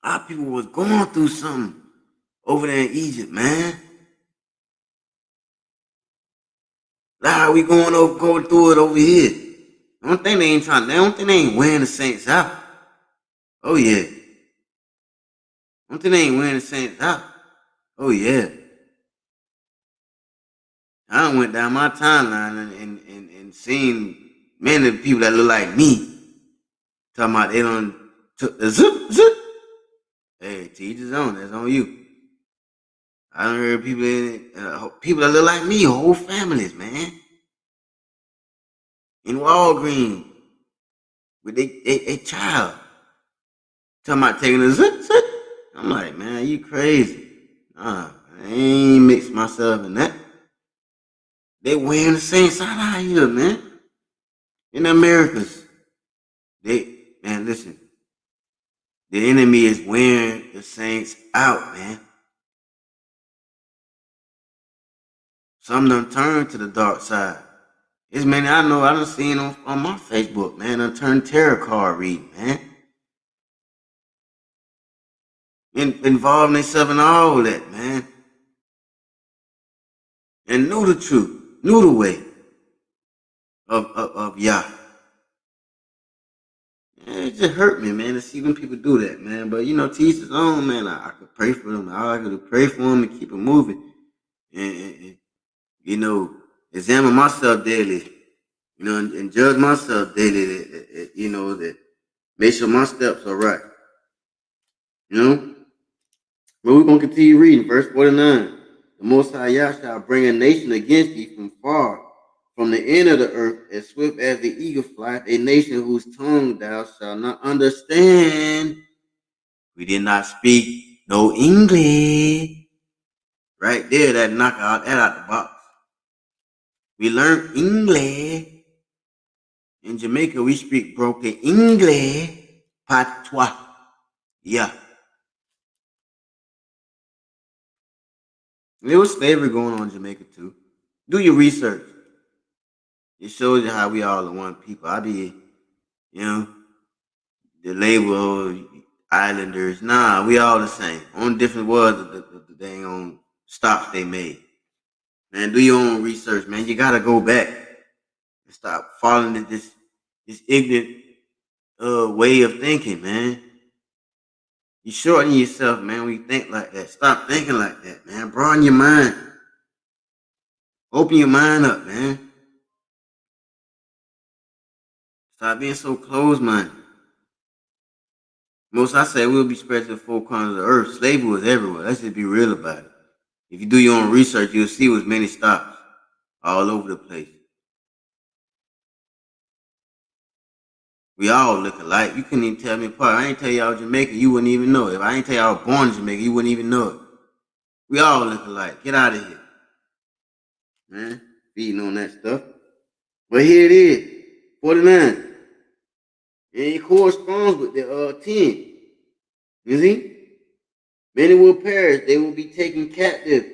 Our people was going through something over there in Egypt, man. That's how we going through it over here. I don't think they ain't wearing the saints out. Oh yeah. I don't think they ain't wearing the saints out. Oh yeah. I done went down my timeline and seen many of the people that look like me. Talking about they done took the zip. Hey, to each his own. That's on you. I done heard people that look like me, whole families, man. In Walgreens with a child. Talking about taking a zip. I'm like, man, you crazy. I ain't mixed myself in that. They wearing the same side out here, man. In the Americas. Man, listen. The enemy is wearing the saints out, man. Some done turned to the dark side. It's many I know I done seen on my Facebook, man. Done turned tarot card reading, man. Involving themselves in all that, man. And knew the truth, knew the way of Yah. It just hurt me, man, to see when people do that, man. But you know, to each his own, man. I could pray for them. All I could do pray for them and keep it moving. And you know, examine myself daily. You know, and judge myself daily. You know, that make sure my steps are right. You know? But we're gonna continue reading, verse 49. The Most High Yah shall bring a nation against thee from far, from the end of the earth, as swift as the eagle flieth, a nation whose tongue thou shalt not understand. We did not speak no English. Right there, that knock out the box. We learned English. In Jamaica, we speak broken English. Patois. Yeah. There was slavery going on in Jamaica too. Do your research. It shows you how we all are one people. The label islanders. Nah, we all the same. On different words, the dang on stops they made. Man, do your own research, man. You gotta go back and stop following this ignorant way of thinking, man. You shorten yourself, man, when you think like that. Stop thinking like that, man. Broaden your mind. Open your mind up, man. Stop being so closed-minded. Most I say we'll be spread to the four corners of the earth. Slavery was everywhere. Let's just be real about it. If you do your own research, you'll see with many stops all over the place. We all look alike. You couldn't even tell me apart. I ain't tell y'all Jamaican, you wouldn't even know it. If I ain't tell y'all I was born in Jamaica, you wouldn't even know it. We all look alike. Get out of here. Man, feeding on that stuff. But here it is, 49. And it corresponds with the 10. You see? Many will perish. They will be taken captive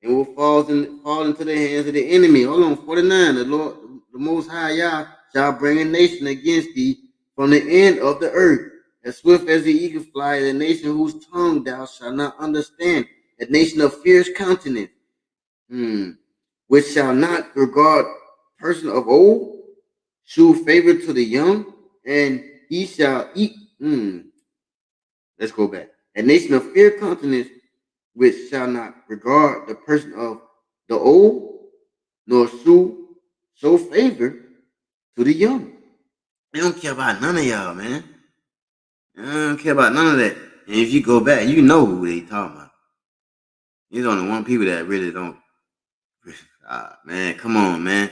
and will fall into the hands of the enemy. Hold on, 49. The Lord, the Most High Yah, shall bring a nation against thee from the end of the earth, as swift as the eagle fly, a nation whose tongue thou shalt not understand, a nation of fierce countenance, which shall not regard person of old, shew favor to the young, and he shall eat. Let's go back. A nation of fierce countenance, which shall not regard the person of the old, nor show favor to the young. They don't care about none of y'all, man. They don't care about none of that. And if you go back, you know who they talking about. There's only one people that really don't. Man, come on, man.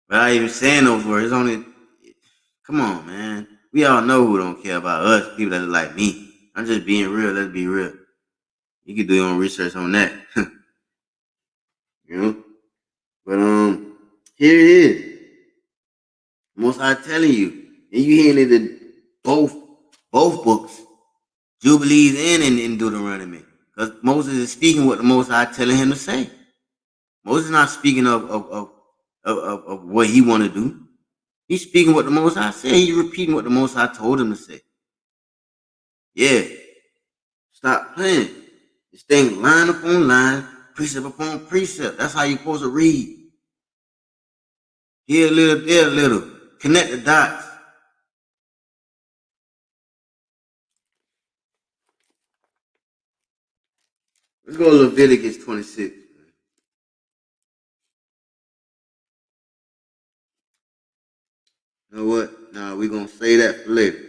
Without even saying those words, come on, man. We all know who don't care about us, people that are like me. I'm just being real. Let's be real. You can do your own research on that. you know? But here it is. Most High telling you. And you hearing it in both books. Jubilees and in Deuteronomy. Because Moses is speaking what the Most High telling him to say. Moses is not speaking of what he want to do. He's speaking what the Most High said. He's repeating what the Most High told him to say. Yeah. Stop playing. This thing line upon line, precept upon precept. That's how you're supposed to read. Here a little, there a little. Connect the dots. Let's go to Leviticus 26. You know what? Nah, we're going to say that for later.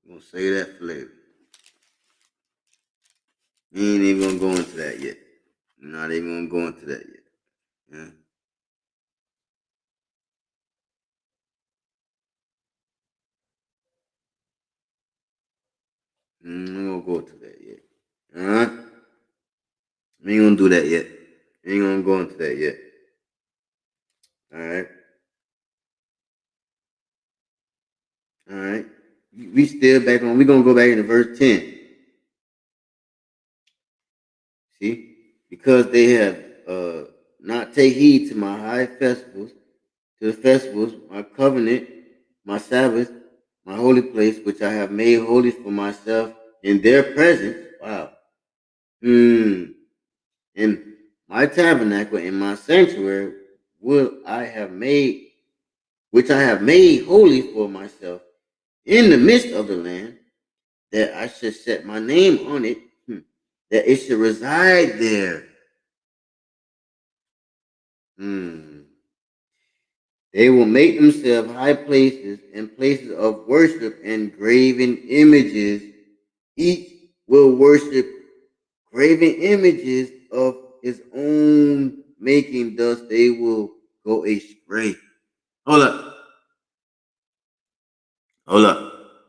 We're going to say that for later. We ain't even going to go into that yet. We're not even going to go into that yet. Yeah. I'm not going to go to that yet. Alright? We ain't going to do that yet. We ain't going to go into that yet. Alright? Alright? We still back on. We're going to go back into verse 10. See? Because they have not take heed to my high festivals, to the festivals, my covenant, my Sabbath, my holy place, which I have made holy for myself in their presence. Wow. In my tabernacle, in my sanctuary, which I have made holy for myself in the midst of the land, that I should set my name on it, that it should reside there. They will make themselves high places and places of worship and graven images. Each will worship graven images of his own making, thus they will go astray. Hold up.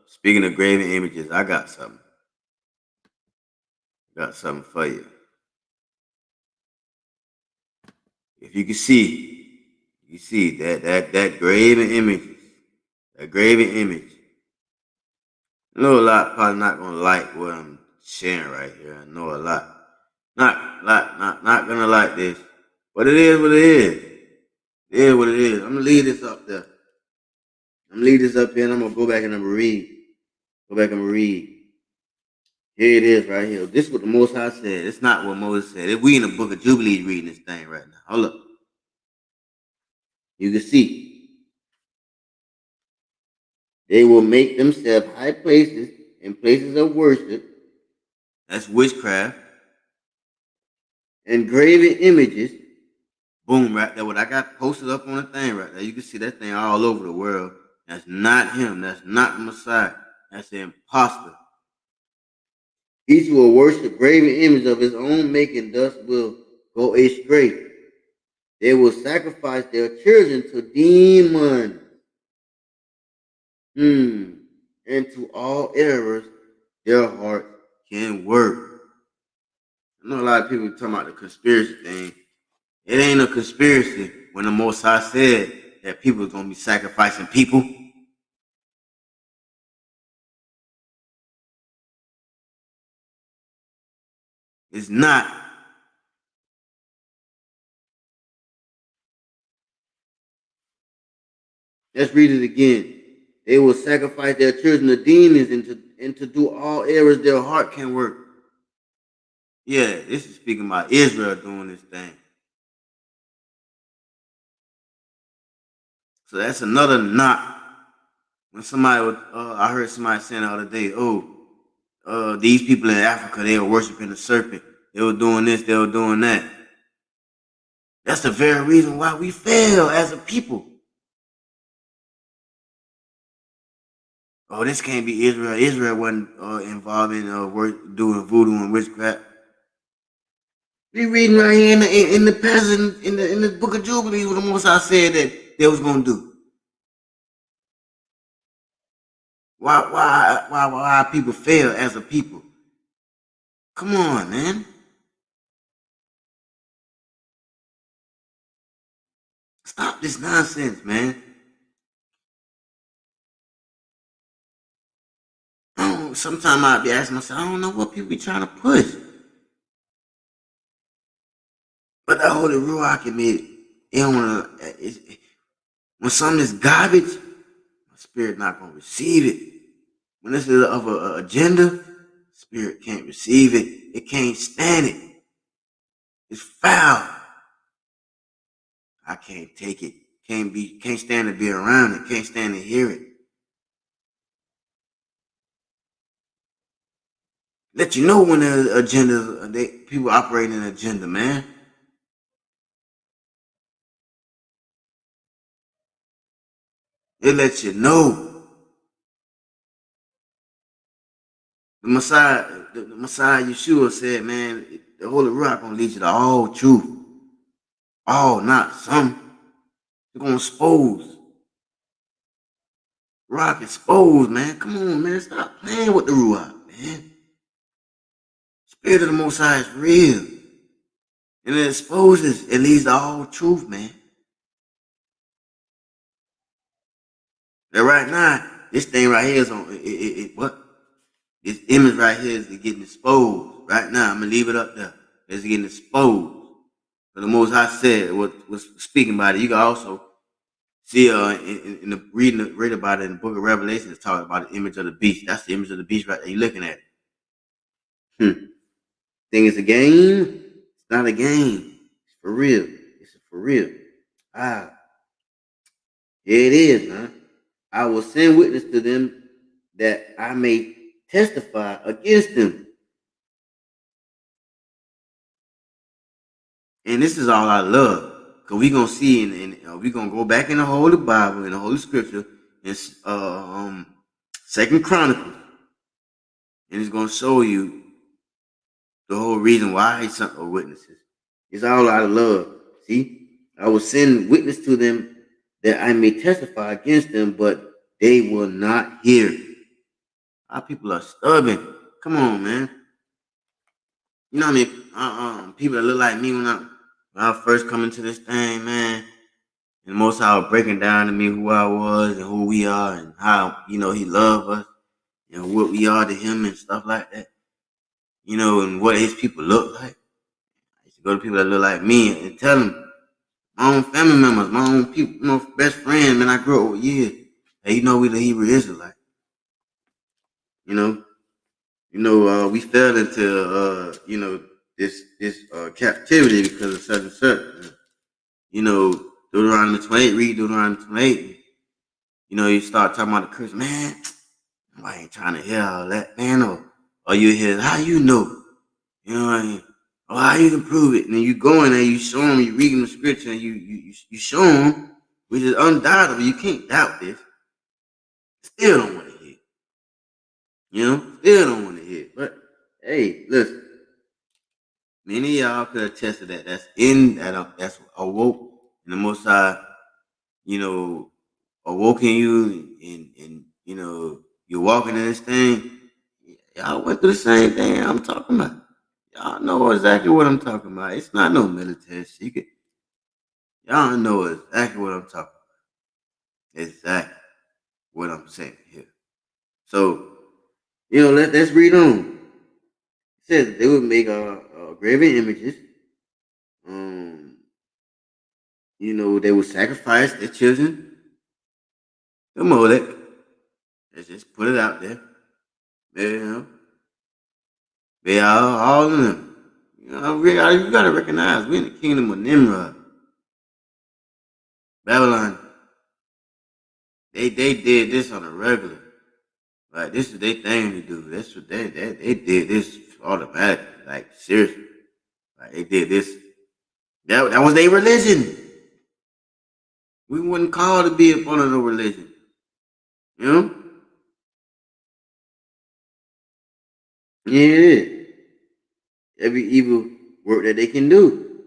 Speaking of graven images, I got something. For you. If you can see, that graven images, that graven image. I know a lot probably not gonna like what I'm sharing right here. I know a lot. Not gonna like this. But it is what it is. It is what it is. I'm gonna leave this up there. I'm gonna leave this up here and I'm gonna go back and I'm gonna read. Here it is right here. This is what the Most High said. It's not what Moses said. We in the book of Jubilees reading this thing right now. Hold up. You can see. They will make themselves high places and places of worship. That's witchcraft. And graven images. Boom, right there. What I got posted up on the thing right there. You can see that thing all over the world. That's not him. That's not the Messiah. That's the imposter. Each will worship graven image of his own making, thus will go astray. They will sacrifice their children to demons. And to all errors, their heart can work. I know a lot of people talking about the conspiracy thing. It ain't a conspiracy when the Most High said that people are going to be sacrificing people. It's not. Let's read it again. They will sacrifice their children to demons and to do all errors their heart can work. Yeah, this is speaking about Israel doing this thing. So that's another knock. When somebody, I heard somebody saying the other day, these people in Africa, they were worshiping the serpent. They were doing this, they were doing that. That's the very reason why we fail as a people. Oh, this can't be Israel. Israel wasn't involved in doing voodoo and witchcraft. We reading right here in the passage in the book of Jubilees what the Most High said that they was gonna do. Why people fail as a people? Come on, man. Stop this nonsense, man. Sometimes I'd be asking myself, I don't know what people be trying to push. But the Holy Ruach admit it don't wanna, when something is garbage, my spirit not gonna receive it. When this is of an agenda, spirit can't receive it. It can't stand it. It's foul. I can't take it. Can't stand to be around it. Can't stand to hear it. Let you know when the agenda, people operating an agenda, man. It lets you know. The Messiah Yeshua said, man, the Holy Ruach gonna lead you to all truth. All, not some. You're gonna expose. Ruach exposed, man. Come on, man. Stop playing with the Ruach, man. Spirit of the Most High is real. And it exposes, it leads to all truth, man. Now, right now, this thing right here is on what? This image right here is getting exposed. Right now, I'm gonna leave it up there. It's getting exposed. So the Most High said was speaking about it. You can also see in the read about it in the book of Revelation. It's talking about the image of the beast. That's the image of the beast right there. You're looking at it. Think it's a game? It's not a game. It's for real. It's for real. Ah, here it is, man. I will send witness to them that I may testify against them. And this is all I love. Because we're going to see, and we're going to go back in the Holy Bible, in the Holy Scripture, in 2nd Chronicles. And it's going to show you the whole reason why he sent witnesses. It's all out of love. See? I will send witness to them that I may testify against them, but they will not hear. Our people are stubborn. Come on, man. You know what I mean? People that look like me when I first come into this thing, man. And most how breaking down to me who I was and who we are and how, he loved us and what we are to him and stuff like that. And what his people look like. I used to go to people that look like me and tell them, my own family members, my own people, best friend, man, I grew up with years. Hey, we the Hebrew Israelite. We fell into this captivity because of such and such. Deuteronomy 28, read Deuteronomy 28. You start talking about the curse, man. I ain't trying to hear all that, man. Or you hear, how you know? You know what I mean? Or how you can prove it? And then you go in there, you show them, you reading the scripture, and you show them, which is undoubtable. You can't doubt this. Still don't want to hear. Still don't want to hear. But hey, listen. Many of y'all could attest to that. That's awoke, and the Most High, awoken you, and you're walking in this thing. Y'all went through the same thing I'm talking about. Y'all know exactly what I'm talking about. It's not no military secret. Y'all know exactly what I'm talking about. Exactly what I'm saying here. So, let's read on. It says they would make graven images. They would sacrifice their children to Molech. Let's just put it out there. They are all of them. You gotta recognize we're in the kingdom of Nimrod. Babylon. They did this on a regular. Like, this is their thing to do. That's what they did this automatically. Like, seriously. Like, they did this. That was their religion. We wouldn't call to be up under no religion. Yeah. Every evil work that they can do.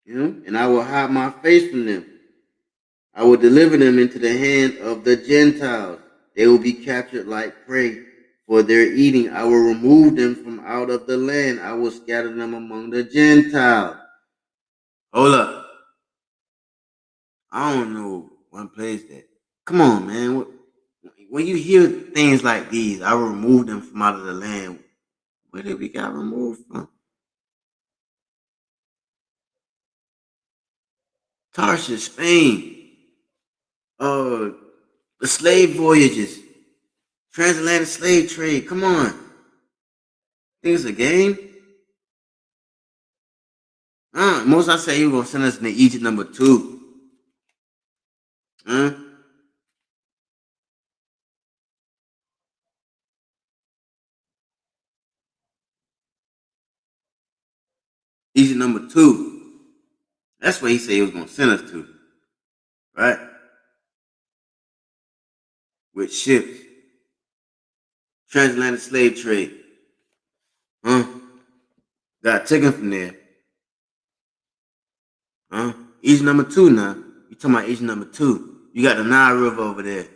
And I will hide my face from them. I will deliver them into the hand of the Gentiles. They will be captured like prey for their eating. I will remove them from out of the land. I will scatter them among the Gentiles. Hold up. I don't know one place that. Come on, man. When you hear things like these, I will remove them from out of the land. Where did we got removed from? Tarshish, Spain. The slave voyages, transatlantic slave trade. Come on, think it's a game? Most I say he was gonna send us into Egypt #2. Huh? Egypt #2. That's what he said he was gonna send us to, right? With ships, transatlantic slave trade. Huh? Got taken from there. Huh? Egypt #2 now. You talking about Egypt #2. You got the Nile River over there.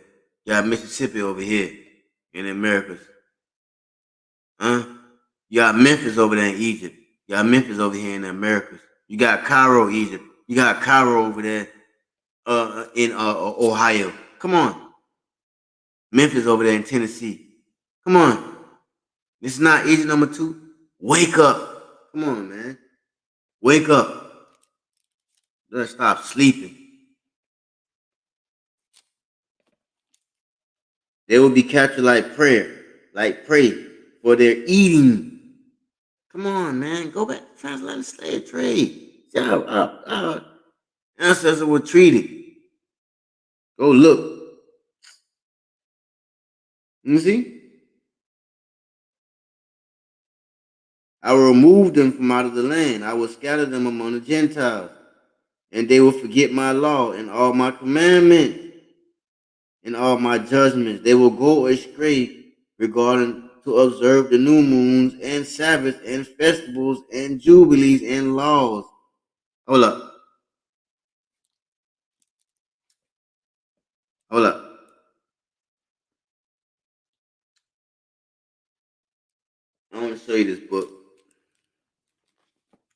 You got Mississippi over here in the Americas. Huh? You got Memphis over there in Egypt. You got Memphis over here in the Americas. You got Cairo, Egypt. You got Cairo over there in Ohio. Come on. Memphis over there in Tennessee. Come on. This is not Egypt #2. Wake up. Come on, man. Wake up. Let's stop sleeping. They will be captured like prey for their eating. Come on, man. Go back to transatlantic slave trade. Our ancestors were treated. Go look. You see? I will remove them from out of the land. I will scatter them among the Gentiles, and they will forget my law and all my commandments and all my judgments. They will go astray regarding to observe the new moons and Sabbaths and festivals and jubilees and laws. Hold up. Hold up. I want to show you this book.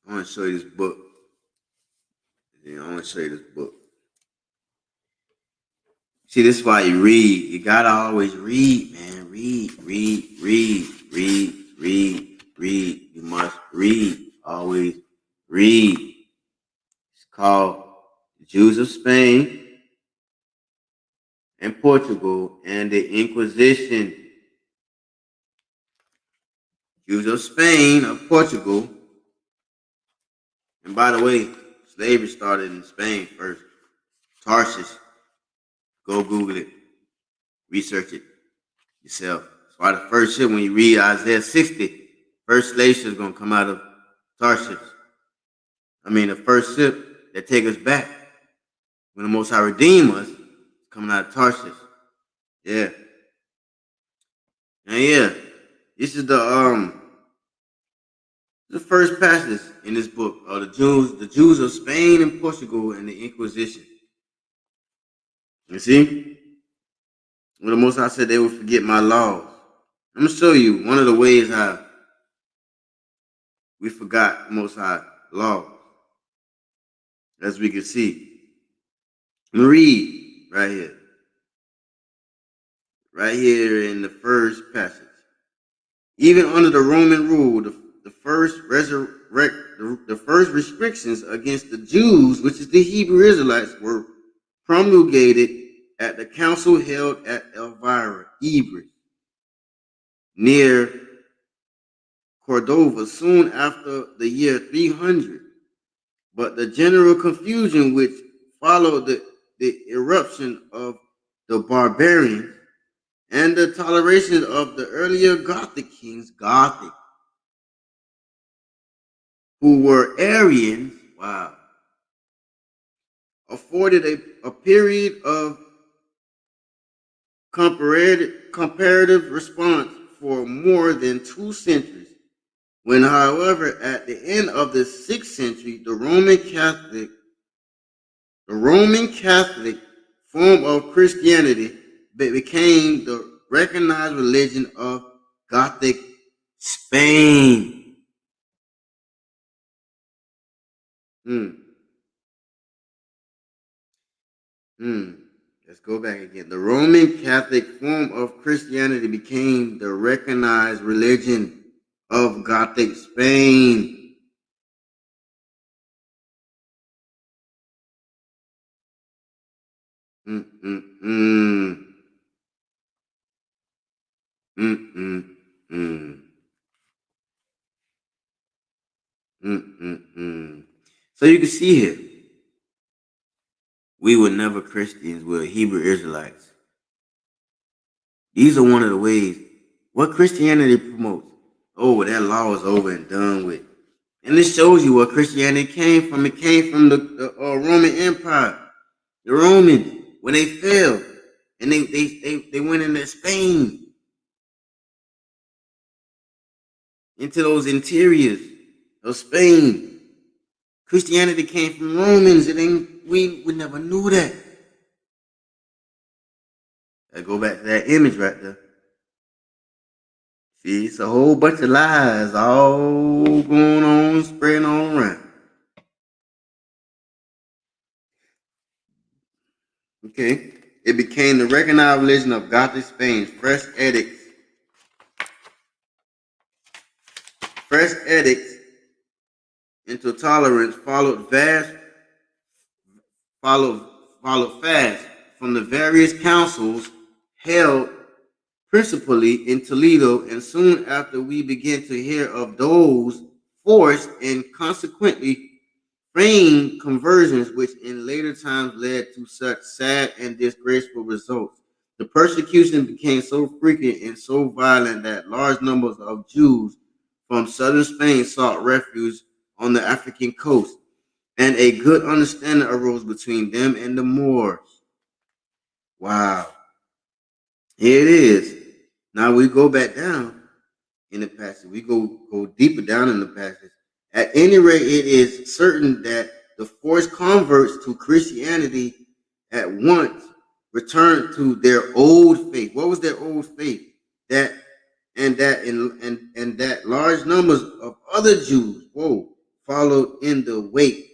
I want to show you this book. Yeah, I want to show you this book. See, this is why you read. You gotta always read, man. Read. You must read. Always read. It's called The Jews of Spain and Portugal and the Inquisition. Jews of Spain or Portugal. And by the way, slavery started in Spain first. Tarshish. Go Google it. Research it yourself. That's why the first ship, when you read Isaiah 60, first slave ship is going to come out of Tarshish. I mean, the first ship that take us back when the Most High redeem us, coming out of Tarshish. Yeah. And yeah, this is the first passage in this book of the Jews of Spain and Portugal and the Inquisition. You see? When the Most High said they would forget my laws. I'm going to show you one of the ways how we forgot Most High laws. As we can see. I'm going to read right here. Right here in the first passage. Even under the Roman rule, the first restrictions against the Jews, which is the Hebrew Israelites, were promulgated at the council held at Elvira, Ibris, near Cordova, soon after the year 300. But the general confusion which followed the eruption of the barbarians and the toleration of the earlier Gothic kings, who were Arians, afforded a period of comparative response for more than 2 centuries. When, however, at the end of the 6th century, the Roman Catholic form of Christianity became the recognized religion of Gothic Spain. Hmm. Let's go back again. The Roman Catholic form of Christianity became the recognized religion of Gothic Spain. Mm-mm-mm. Mm-mm-mm. Mm-mm-mm. So you can see here, we were never Christians, we were Hebrew Israelites. These are one of the ways what Christianity promotes. Oh, that law is over and done with. And this shows you where Christianity came from. It came from the Roman Empire. The Romans, when they fell, and they went into Spain, into those interiors of Spain. Christianity came from Romans. It ain't we never knew that. I go back to that image right there. See, it's a whole bunch of lies all going on, spreading on around. Okay. It became the recognized religion of Gothic Spain. Fresh edicts into tolerance followed followed fast from the various councils held principally in Toledo, and soon after we began to hear of those forced and consequently feigned conversions, which in later times led to such sad and disgraceful results. The persecution became so frequent and so violent that large numbers of Jews from southern Spain sought refuge on the African coast, and a good understanding arose between them and the Moors. Wow. Here it is. Now we go back down in the passage. We go deeper down in the passage. At any rate, it is certain that the forced converts to Christianity at once returned to their old faith. What was their old faith? That large numbers of other Jews, followed in the wake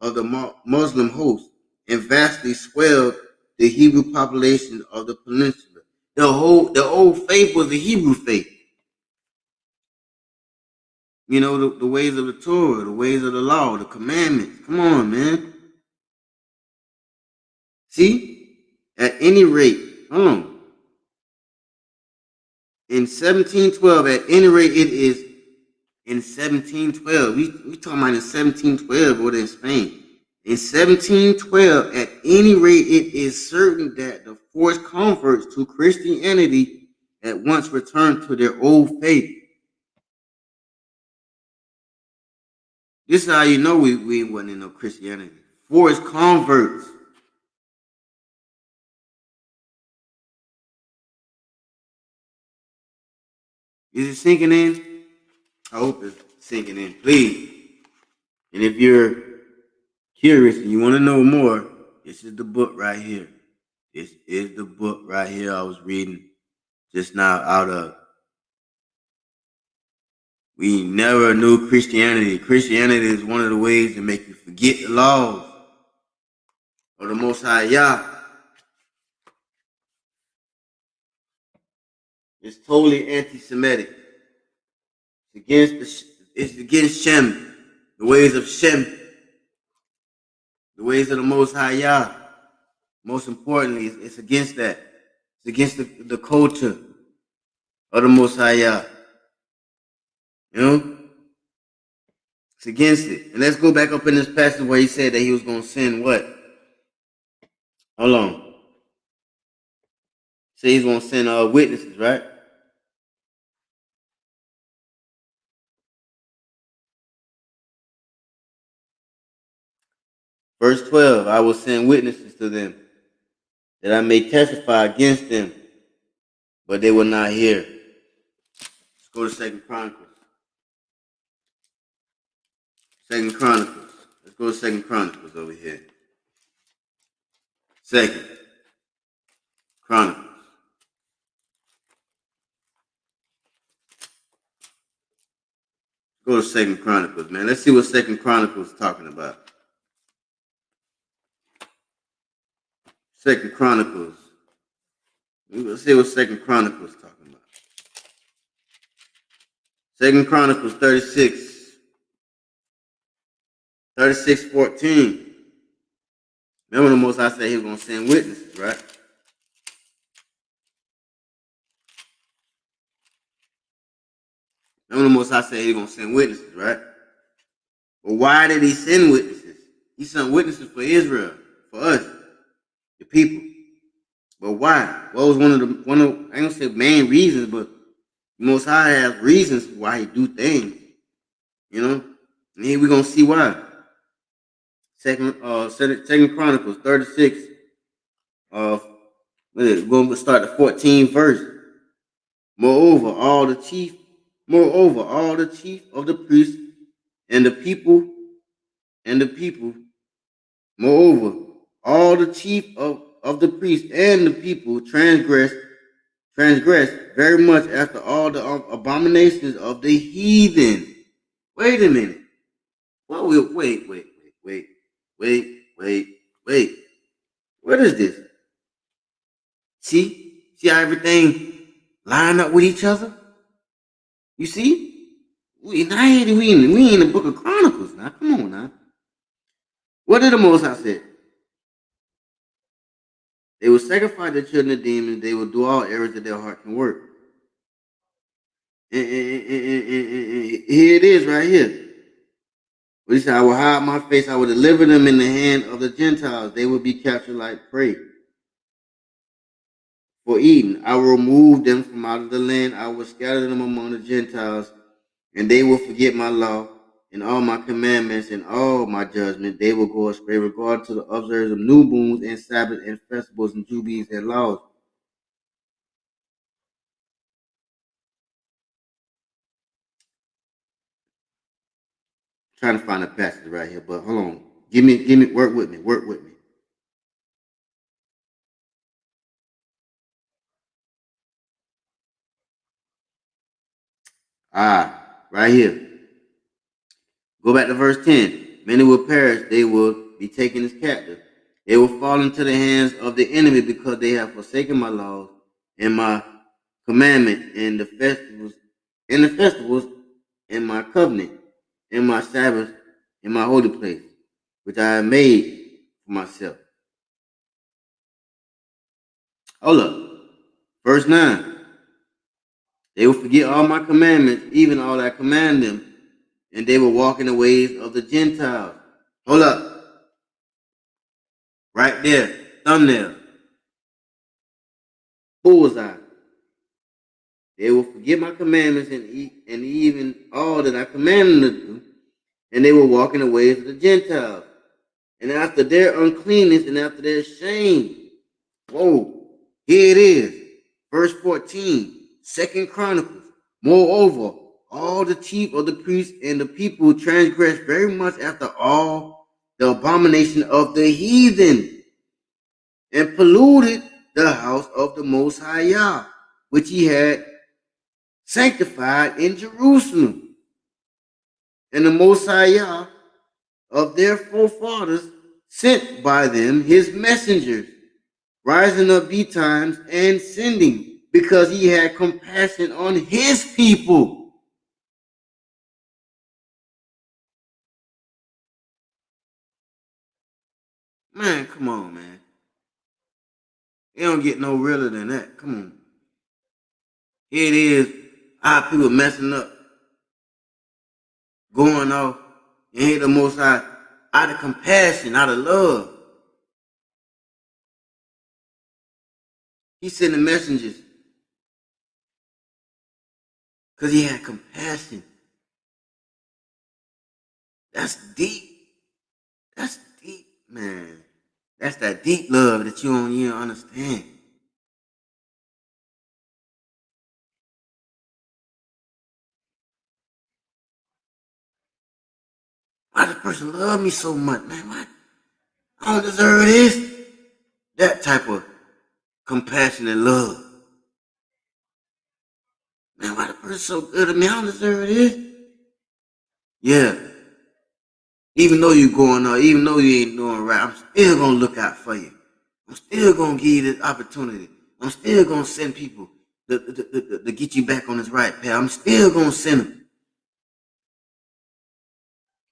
of the Muslim host and vastly swelled the Hebrew population of the peninsula. The old faith was the Hebrew faith. You know, the ways of the Torah, the ways of the law, the commandments. Come on, man. See? At any rate, hold on. In 1712, at any rate, it is in 1712. We talking about in 1712 over in Spain. In 1712, at any rate, it is certain that the forced converts to Christianity at once returned to their old faith. This is how you know we wasn't in no Christianity. Forced converts. Is it sinking in? I hope it's sinking in. Please. And if you're curious and you want to know more, this is the book right here. This is the book right here I was reading just now out of. We never knew Christianity. Christianity is one of the ways to make you forget the laws of the Most High Yah. It's totally anti-Semitic. It's against Shem, the ways of Shem, the ways of the Most High Yah. Most importantly, it's against that. It's against the culture of the Most High Yah. You know? It's against it. And let's go back up in this passage where he said that he was going to send what? Hold on. Say he's going to send witnesses, right? Verse 12, I will send witnesses to them, that I may testify against them, but they will not hear. Let's go to Second Chronicles. Second Chronicles. Let's go to Second Chronicles over here. Second. to Second Chronicles, man. Let's see what Second Chronicles is talking about. Second Chronicles. Let's see what Second Chronicles is talking about. Second Chronicles 36:14. Remember the Most High said he was going to send witnesses, right? Remember the Most High said he was going to send witnesses, right? But why did he send witnesses? He sent witnesses for Israel, for us, the people. But why? What was one of I ain't gonna say main reasons, but the Most High has reasons why he do things. You know? And here we're gonna see why. Second Chronicles 36. We're gonna start the 14th verse. Moreover, all the chief of the priests and the people, moreover, all the chief of the priests and the people transgressed very much after all the abominations of the heathen. Wait a minute. Well, wait. What is this? See how everything line up with each other? You see? We in the book of Chronicles now. Come on now. What did the Most High say? They will sacrifice the children of demons. They will do all errors that their heart can work. And here it is right here. But he said, I will hide my face. I will deliver them in the hand of the Gentiles. They will be captured like prey for eating. I will remove them from out of the land. I will scatter them among the Gentiles, and they will forget my law and all my commandments and all my judgment. They will go astray regarding to the observance of new moons and Sabbaths and festivals and jubilees and laws. I'm trying to find a passage right here, but hold on. Give me, work with me. Right here. Go back to verse 10. Many will perish, they will be taken as captive. They will fall into the hands of the enemy because they have forsaken my laws and my commandment and the festivals and my covenant and my Sabbath and my holy place, which I have made for myself. Hold up. Verse 9. They will forget all my commandments, even all I command them, and they will walk in the ways of the Gentiles. Hold up. Right there. Thumbnail. Bullseye. They will forget my commandments and even all that I command them to do, and they will walk in the ways of the Gentiles. And after their uncleanness and after their shame, whoa, here it is. Verse 14, 2 Chronicles. Moreover, all the chief of the priests and the people transgressed very much after all the abomination of the heathen and polluted the house of the Most High Yah, which he had sanctified in Jerusalem. And the Most High Yah of their forefathers sent by them his messengers, rising up betimes and sending, because he had compassion on his people. Man, come on, man. It don't get no realer than that. Come on. Here it is. Our people messing up, going off, and here the Most High, out of compassion, out of love, he sent the messengers because he had compassion. That's deep. That's deep, man. That's that deep love that you don't even understand. Why does the person love me so much, man? What? I don't deserve this. That type of compassion and love. Man, why the person so good to me? I don't deserve this. Yeah. Even though you're going on, even though you ain't doing right, I'm still gonna look out for you. I'm still gonna give you this opportunity. I'm still gonna send people to get you back on this right path. I'm still gonna send them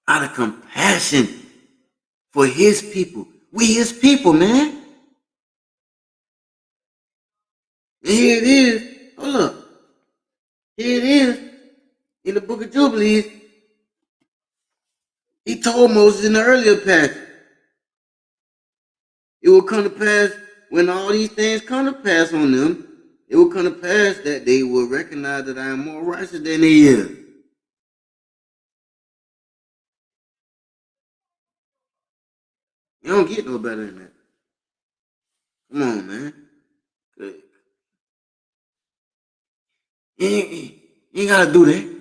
out of compassion for his people. We his people, man. And here it is. Hold up. Here it is. In the book of Jubilees, he told Moses in the earlier passage, it will come to pass when all these things come to pass on them, it will come to pass that they will recognize that I am more righteous than they is. You don't get no better than that. Come on, man. You ain't gotta do that.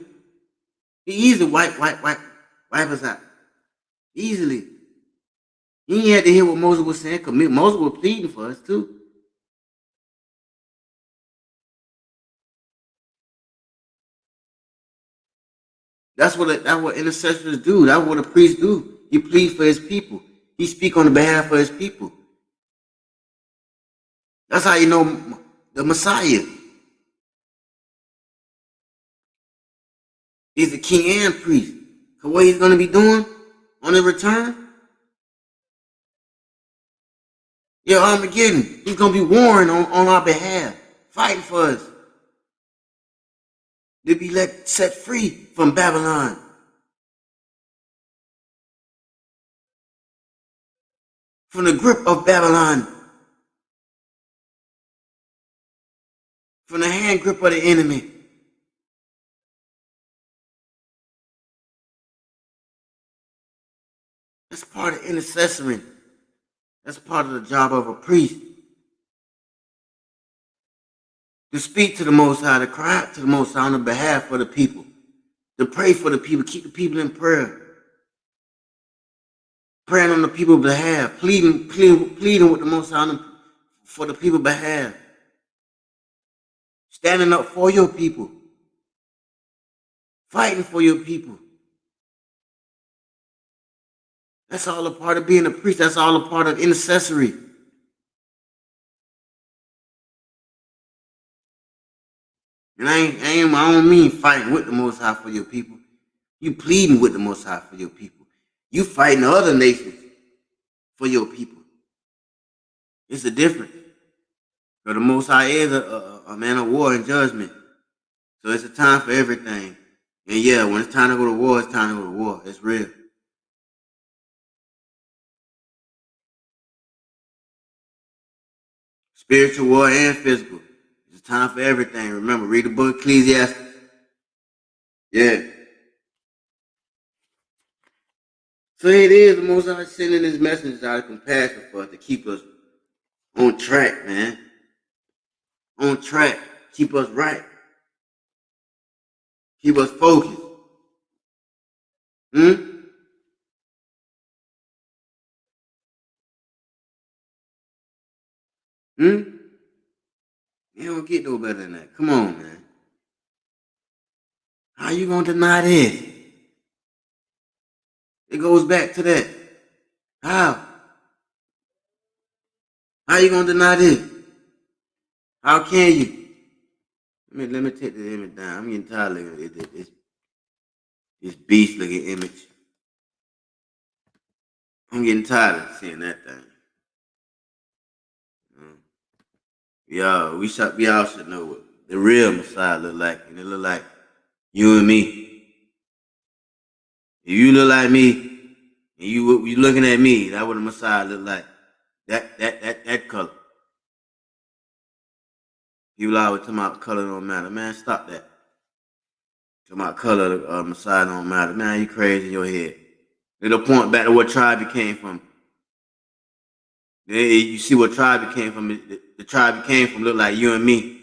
He easily wipe us out. Easily. You ain't had to hear what Moses was saying, because Moses was pleading for us too. That's what intercessors do. That's what a priest do. He pleads for his people. He speak on the behalf of his people. That's how you know the Messiah is the king and priest. So what he's going to be doing on the return? Yeah, Armageddon. He's going to be warring on our behalf, fighting for us to be set free from Babylon. From the grip of Babylon. From the hand grip of the enemy. That's part of intercessoring. That's part of the job of a priest. To speak to the Most High, to cry out to the Most High on the behalf of the people. To pray for the people, keep the people in prayer. Praying on the people's behalf, pleading with the Most High for the people's behalf. Standing up for your people. Fighting for your people. That's all a part of being a priest. That's all a part of intercessory. And I don't mean fighting with the Most High for your people. You pleading with the Most High for your people. You fighting the other nations for your people. It's a difference. But the Most High is a man of war and judgment. So it's a time for everything. And yeah, when it's time to go to war, it's time to go to war. It's real. Spiritual war and physical. It's time for everything. Remember, read the book Ecclesiastes. Yeah. So it is the Most High sending his messengers out of compassion for us to keep us on track, man. On track. Keep us right. Keep us focused. Hmm? Hmm? You don't get no better than that. Come on, man. How you gonna deny this? It goes back to that. How? How you gonna deny this? How can you? Let me take the image down. I'm getting tired of this beast looking image. I'm getting tired of seeing that thing. We all should know what the real Messiah look like, and it look like you and me. If you look like me, and you looking at me, that's what the Messiah look like. That color. People always talking about color don't matter. Man, stop that. Talking about color Messiah don't matter. Man, you crazy in your head. It'll point back to what tribe you came from. You see what tribe you came from. The tribe you came from look like you and me.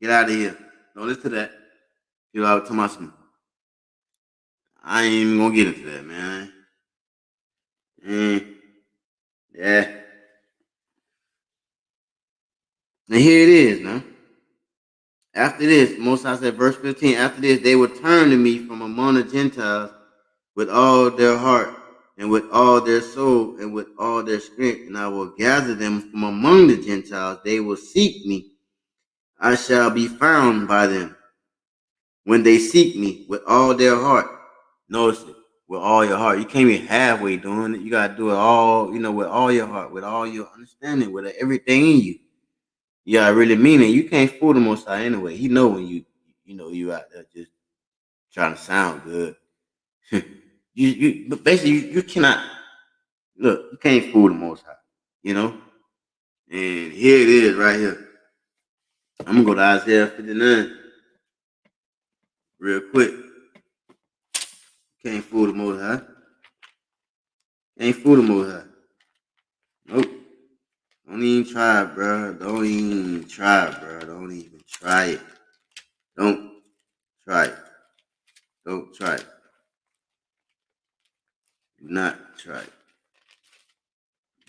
Get out of here. Don't listen to that. People always talking about some. I ain't even gonna get into that, man. Yeah. And here it is, man. After this, Most High said, verse 15, after this, they will turn to me from among the Gentiles with all their heart and with all their soul and with all their strength, and I will gather them from among the Gentiles. They will seek me. I shall be found by them when they seek me with all their heart. Notice it, with all your heart. You can't be halfway doing it. You got to do it all, with all your heart, with all your understanding, with everything in you. You got to really mean it. You can't fool the Most High anyway. He know when you out there just trying to sound good. But basically, you cannot, look, you can't fool the Most High, And here it is right here. I'm going to go to Isaiah 59 real quick. Can't fool the Most High. Can't fool the Most High. Nope. Don't even try, bro. Don't even try, bro. Don't even try it. Don't try it. Don't try it. Do not try it.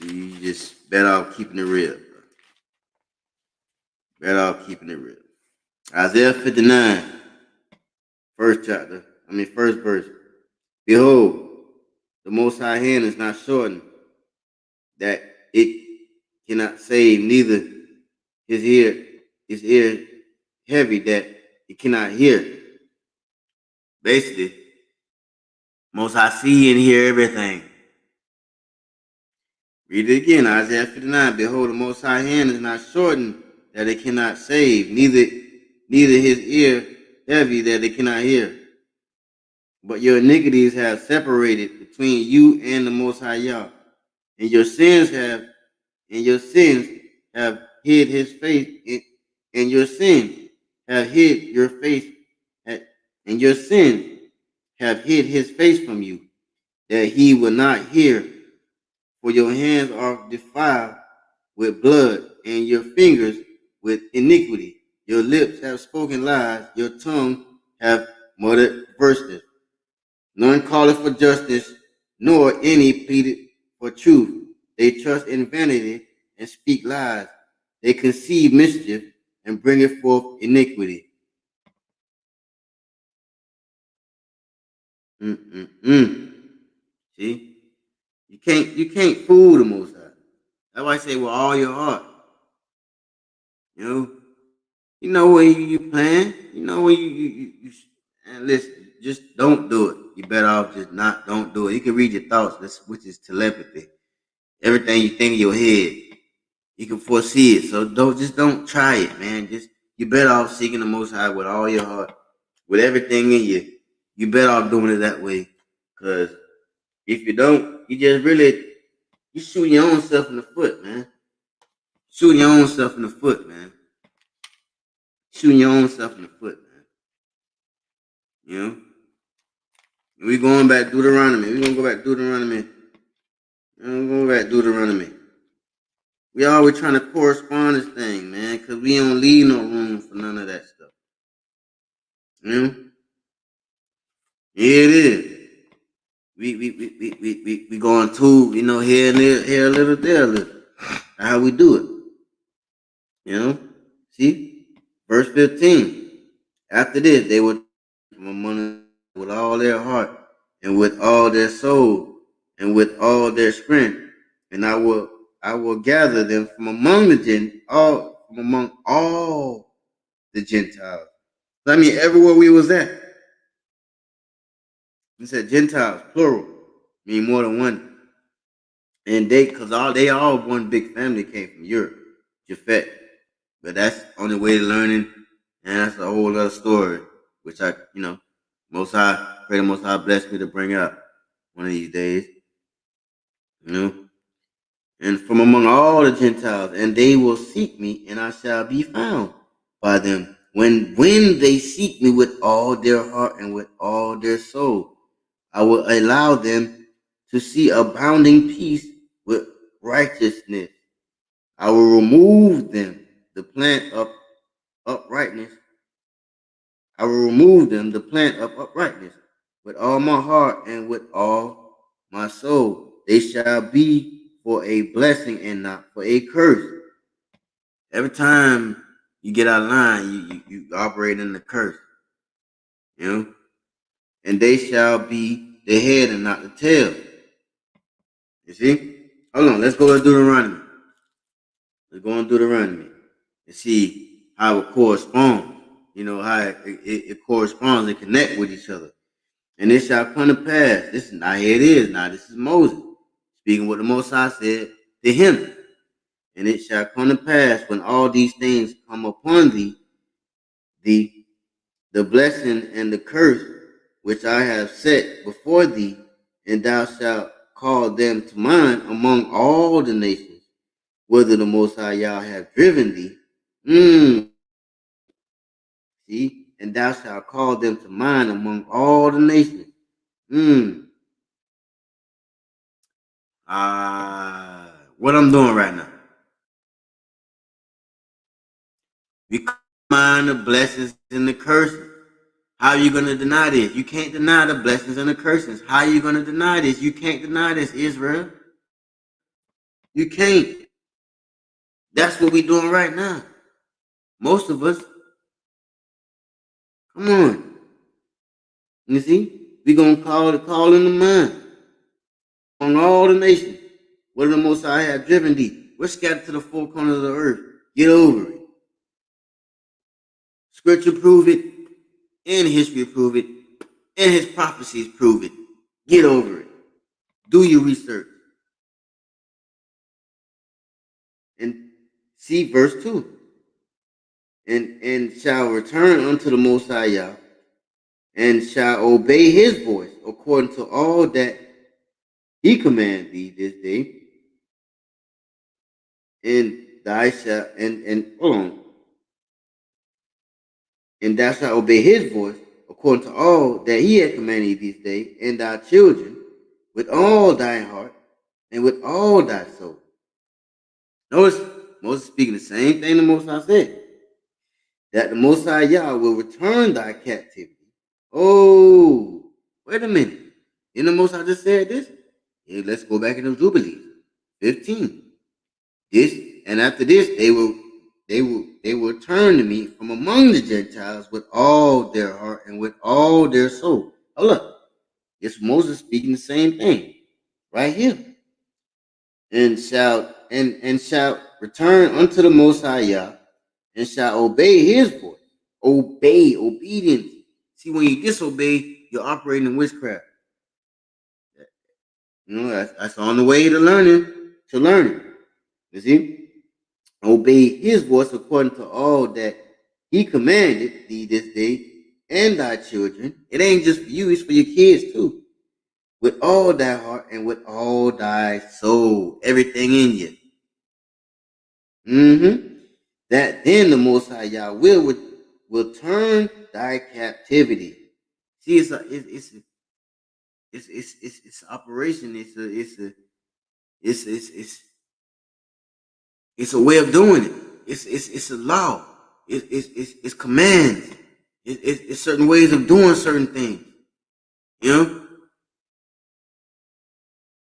You just better off keeping it real, bro. Better off keeping it real. Isaiah 59, first verse. Behold, the Most High hand is not shortened, that it cannot save, neither his ear heavy, that it cannot hear. Basically, Most High see and hear everything. Read it again, Isaiah 59. Behold, the Most High hand is not shortened, that it cannot save, neither his ear heavy, that it cannot hear. But your iniquities have separated between you and the Most High Yah, and your sins have hid his face, and your sins have hid your face, and your sins have hid his face from you, that he will not hear. For your hands are defiled with blood, and your fingers with iniquity. Your lips have spoken lies, your tongue have muttered verses. None calleth for justice, nor any pleaded for truth. They trust in vanity and speak lies. They conceive mischief and bring it forth iniquity. See, you can't fool the Most High. That's why I say with all your heart. You know when you plan. You know when you and listen. Just don't do it. You better off just don't do it. You can read your thoughts, which is telepathy. Everything you think in your head, you can foresee it. So don't try it, man. You better off seeking the Most High with all your heart, with everything in you. You better off doing it that way. Because if you don't, you shooting your own self in the foot, man. Shooting your own self in the foot, man. Shooting your own self in the foot, man. We going back to Deuteronomy. We're going to go back to Deuteronomy. We always trying to correspond this thing, man, because we don't leave no room for none of that stuff. Here it is. We going to, here and there, here a little, there a little. That's how we do it. See? Verse 15. After this, they would from among with all their heart and with all their soul and with all their strength, and I will gather them from among all the Gentiles. So, I mean, everywhere we was at. He said Gentiles, plural, mean more than one. And they all one big family came from Europe, Japhet. But that's the only way to learning, and that's a whole other story, which pray the Most High bless me to bring out one of these days. And from among all the Gentiles, and they will seek me, and I shall be found by them. When they seek me with all their heart and with all their soul, I will allow them to see abounding peace with righteousness. I will remove them the plant of uprightness. I will remove them the plant of uprightness with all my heart and with all my soul. They shall be for a blessing and not for a curse. Every time You get out of line, you operate in the curse. You know? And they shall be the head and not the tail. You see? Hold on, let's go to Deuteronomy. Let's go on Deuteronomy and see how it corresponds. You know, how it corresponds and connect with each other. And it shall come to pass. This now here it is. Now this is Moses speaking what the Most High said to him. And it shall come to pass when all these things come upon thee, the blessing and the curse which I have set before thee, and thou shalt call them to mind among all the nations, whither the Most High Yah have driven thee. See, and thou shalt call them to mind among all the nations. What I'm doing right now. We mind the blessings and the curses. How are you going to deny this? You can't deny the blessings and the curses. How are you going to deny this? You can't deny this, Israel. You can't. That's what we're doing right now. Most of us. Come on. You see? We're going to call in the mind on all the nations. What the Most High have driven thee? We're scattered to the four corners of the earth. Get over it. Scripture prove it, and history prove it, and his prophecies prove it. Get over it. Do your research. And see verse 2. And shall return unto the Most High Yah, and shall obey his voice according to all that he command thee this day. And thou shalt and thou shalt obey his voice according to all that he hath commanded thee this day, and thy children with all thy heart and with all thy soul. Notice Moses speaking the same thing the Most High said, that the Most High Yah will return thy captivity. Oh, wait a minute. Didn't the Most High just said this? Yeah, let's go back into Jubilees 15. This, and after this, they will turn to me from among the Gentiles with all their heart and with all their soul. Oh, look, it's Moses speaking the same thing right here. And shall return unto the Most High Yah, and shall obey his voice. Obey, obedience. See, when you disobey, you're operating in witchcraft. You know, that's on the way to learning. You see? Obey his voice according to all that he commanded thee this day, and thy children. It ain't just for you, it's for your kids too. With all thy heart and with all thy soul. Everything in you. That then the Most High Yah will turn thy captivity. See, it's operation. It's a way of doing it. It's a law. It's commands. It's certain ways of doing certain things. You know,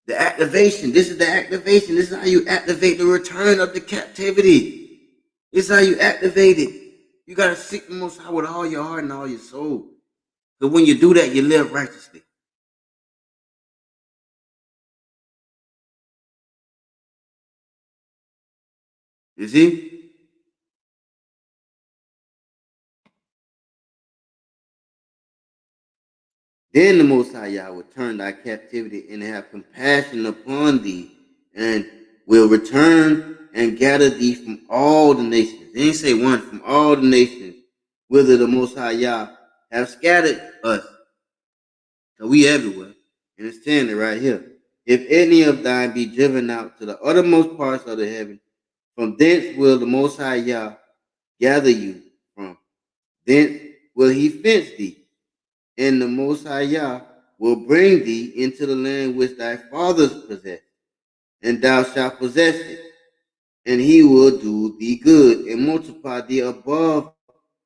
the activation. This is the activation. This is how you activate the return of the captivity. This is how you activate it. You gotta seek the Most High with all your heart and all your soul. So when you do that, you live righteously. You see? Then the Most High Yah will turn thy captivity and have compassion upon thee, and will return and gather thee from all the nations. They didn't say one, from all the nations, whither the Most High Yah have scattered us. So we everywhere. And it's saying it right here. If any of thine be driven out to the uttermost parts of the heaven, from thence will the Most High Yah gather you from. Thence will he fence thee, and the Most High Yah will bring thee into the land which thy fathers possessed, and thou shalt possess it. And he will do thee good and multiply thee above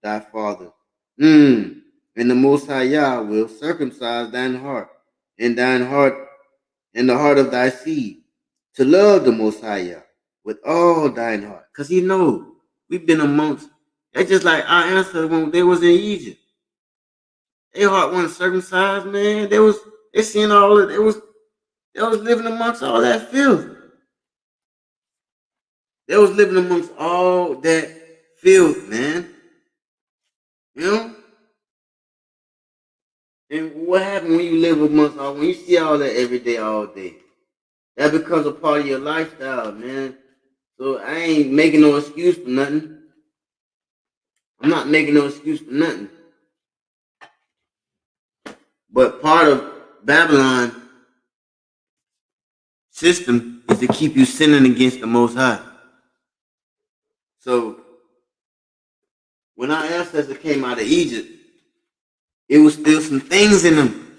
thy fathers. And the Most High Yah will circumcise thine heart, and the heart of thy seed, to love the Most High Yah with all thine heart. Because he knows we've been amongst That's just like our ancestors when they was in Egypt. Their heart wasn't circumcised, man. They seeing all of they was living amongst all that filth. They was living amongst all that filth, man. You know? And what happened when you live amongst all when you see all that every day, all day? That becomes a part of your lifestyle, man. So I ain't making no excuse for nothing. I'm not making no excuse for nothing. But part of Babylon system is to keep you sinning against the Most High. So when our ancestors came out of Egypt, it was still some things in them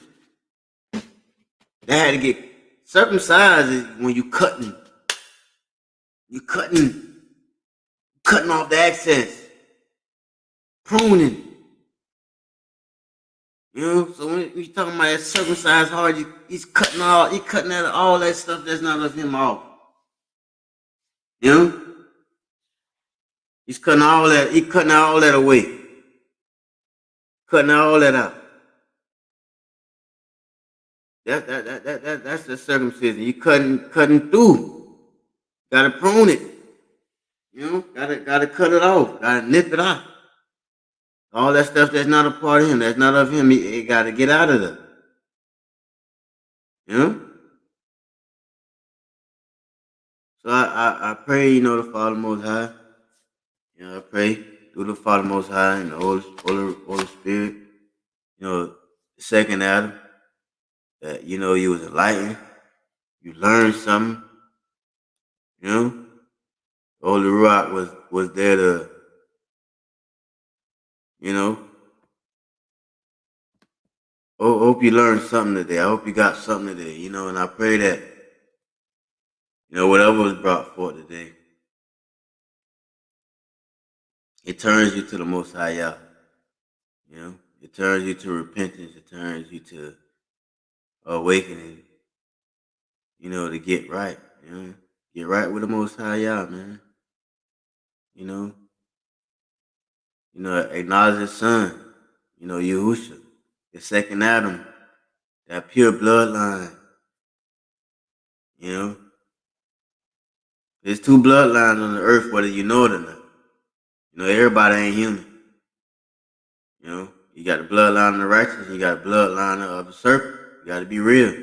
that had to get circumcised. When you cutting off the excess, pruning. You know, so when you talking about that circumcised heart, he's cutting out all that stuff that's not of him off. You know? He's cutting all that away. Cutting all that out. That's the circumcision. You cutting through. Gotta prune it. You know, gotta cut it off. Gotta nip it out. All that stuff that's not a part of him, that's not of him, he gotta get out of there. You know? So I pray, you know, the Father Most High. You know, I pray through the Father Most High and the Holy Spirit. You know, the second Adam, that, you know, you was enlightened. You learned something. You know? The Holy Rock was there to, you know, hope you learned something today. I hope you got something today, you know, and I pray that, you know, whatever was brought forth today, it turns you to the Most High Yah. You know, it turns you to repentance. It turns you to awakening, you know, to get right. You know, get right with the Most High Yah, man. You know, acknowledge His Son. You know, Yahusha, the second Adam, that pure bloodline. You know, there's two bloodlines on the earth, whether you know it or not. You know, everybody ain't human. You know, you got the bloodline of the righteous, you got the bloodline of the serpent. You got to be real.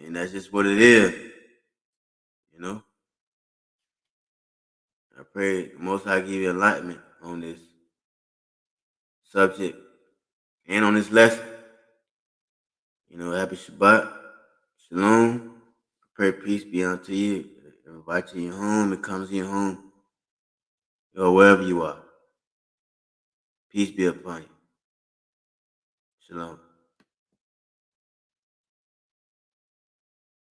And that's just what it is. You know, I pray the Most High give you enlightenment on this subject and on this lesson. You know, happy Shabbat, Shalom. I pray peace be unto you. I invite you in your home. It comes in your home. Or wherever you are. Peace be upon you. Shalom.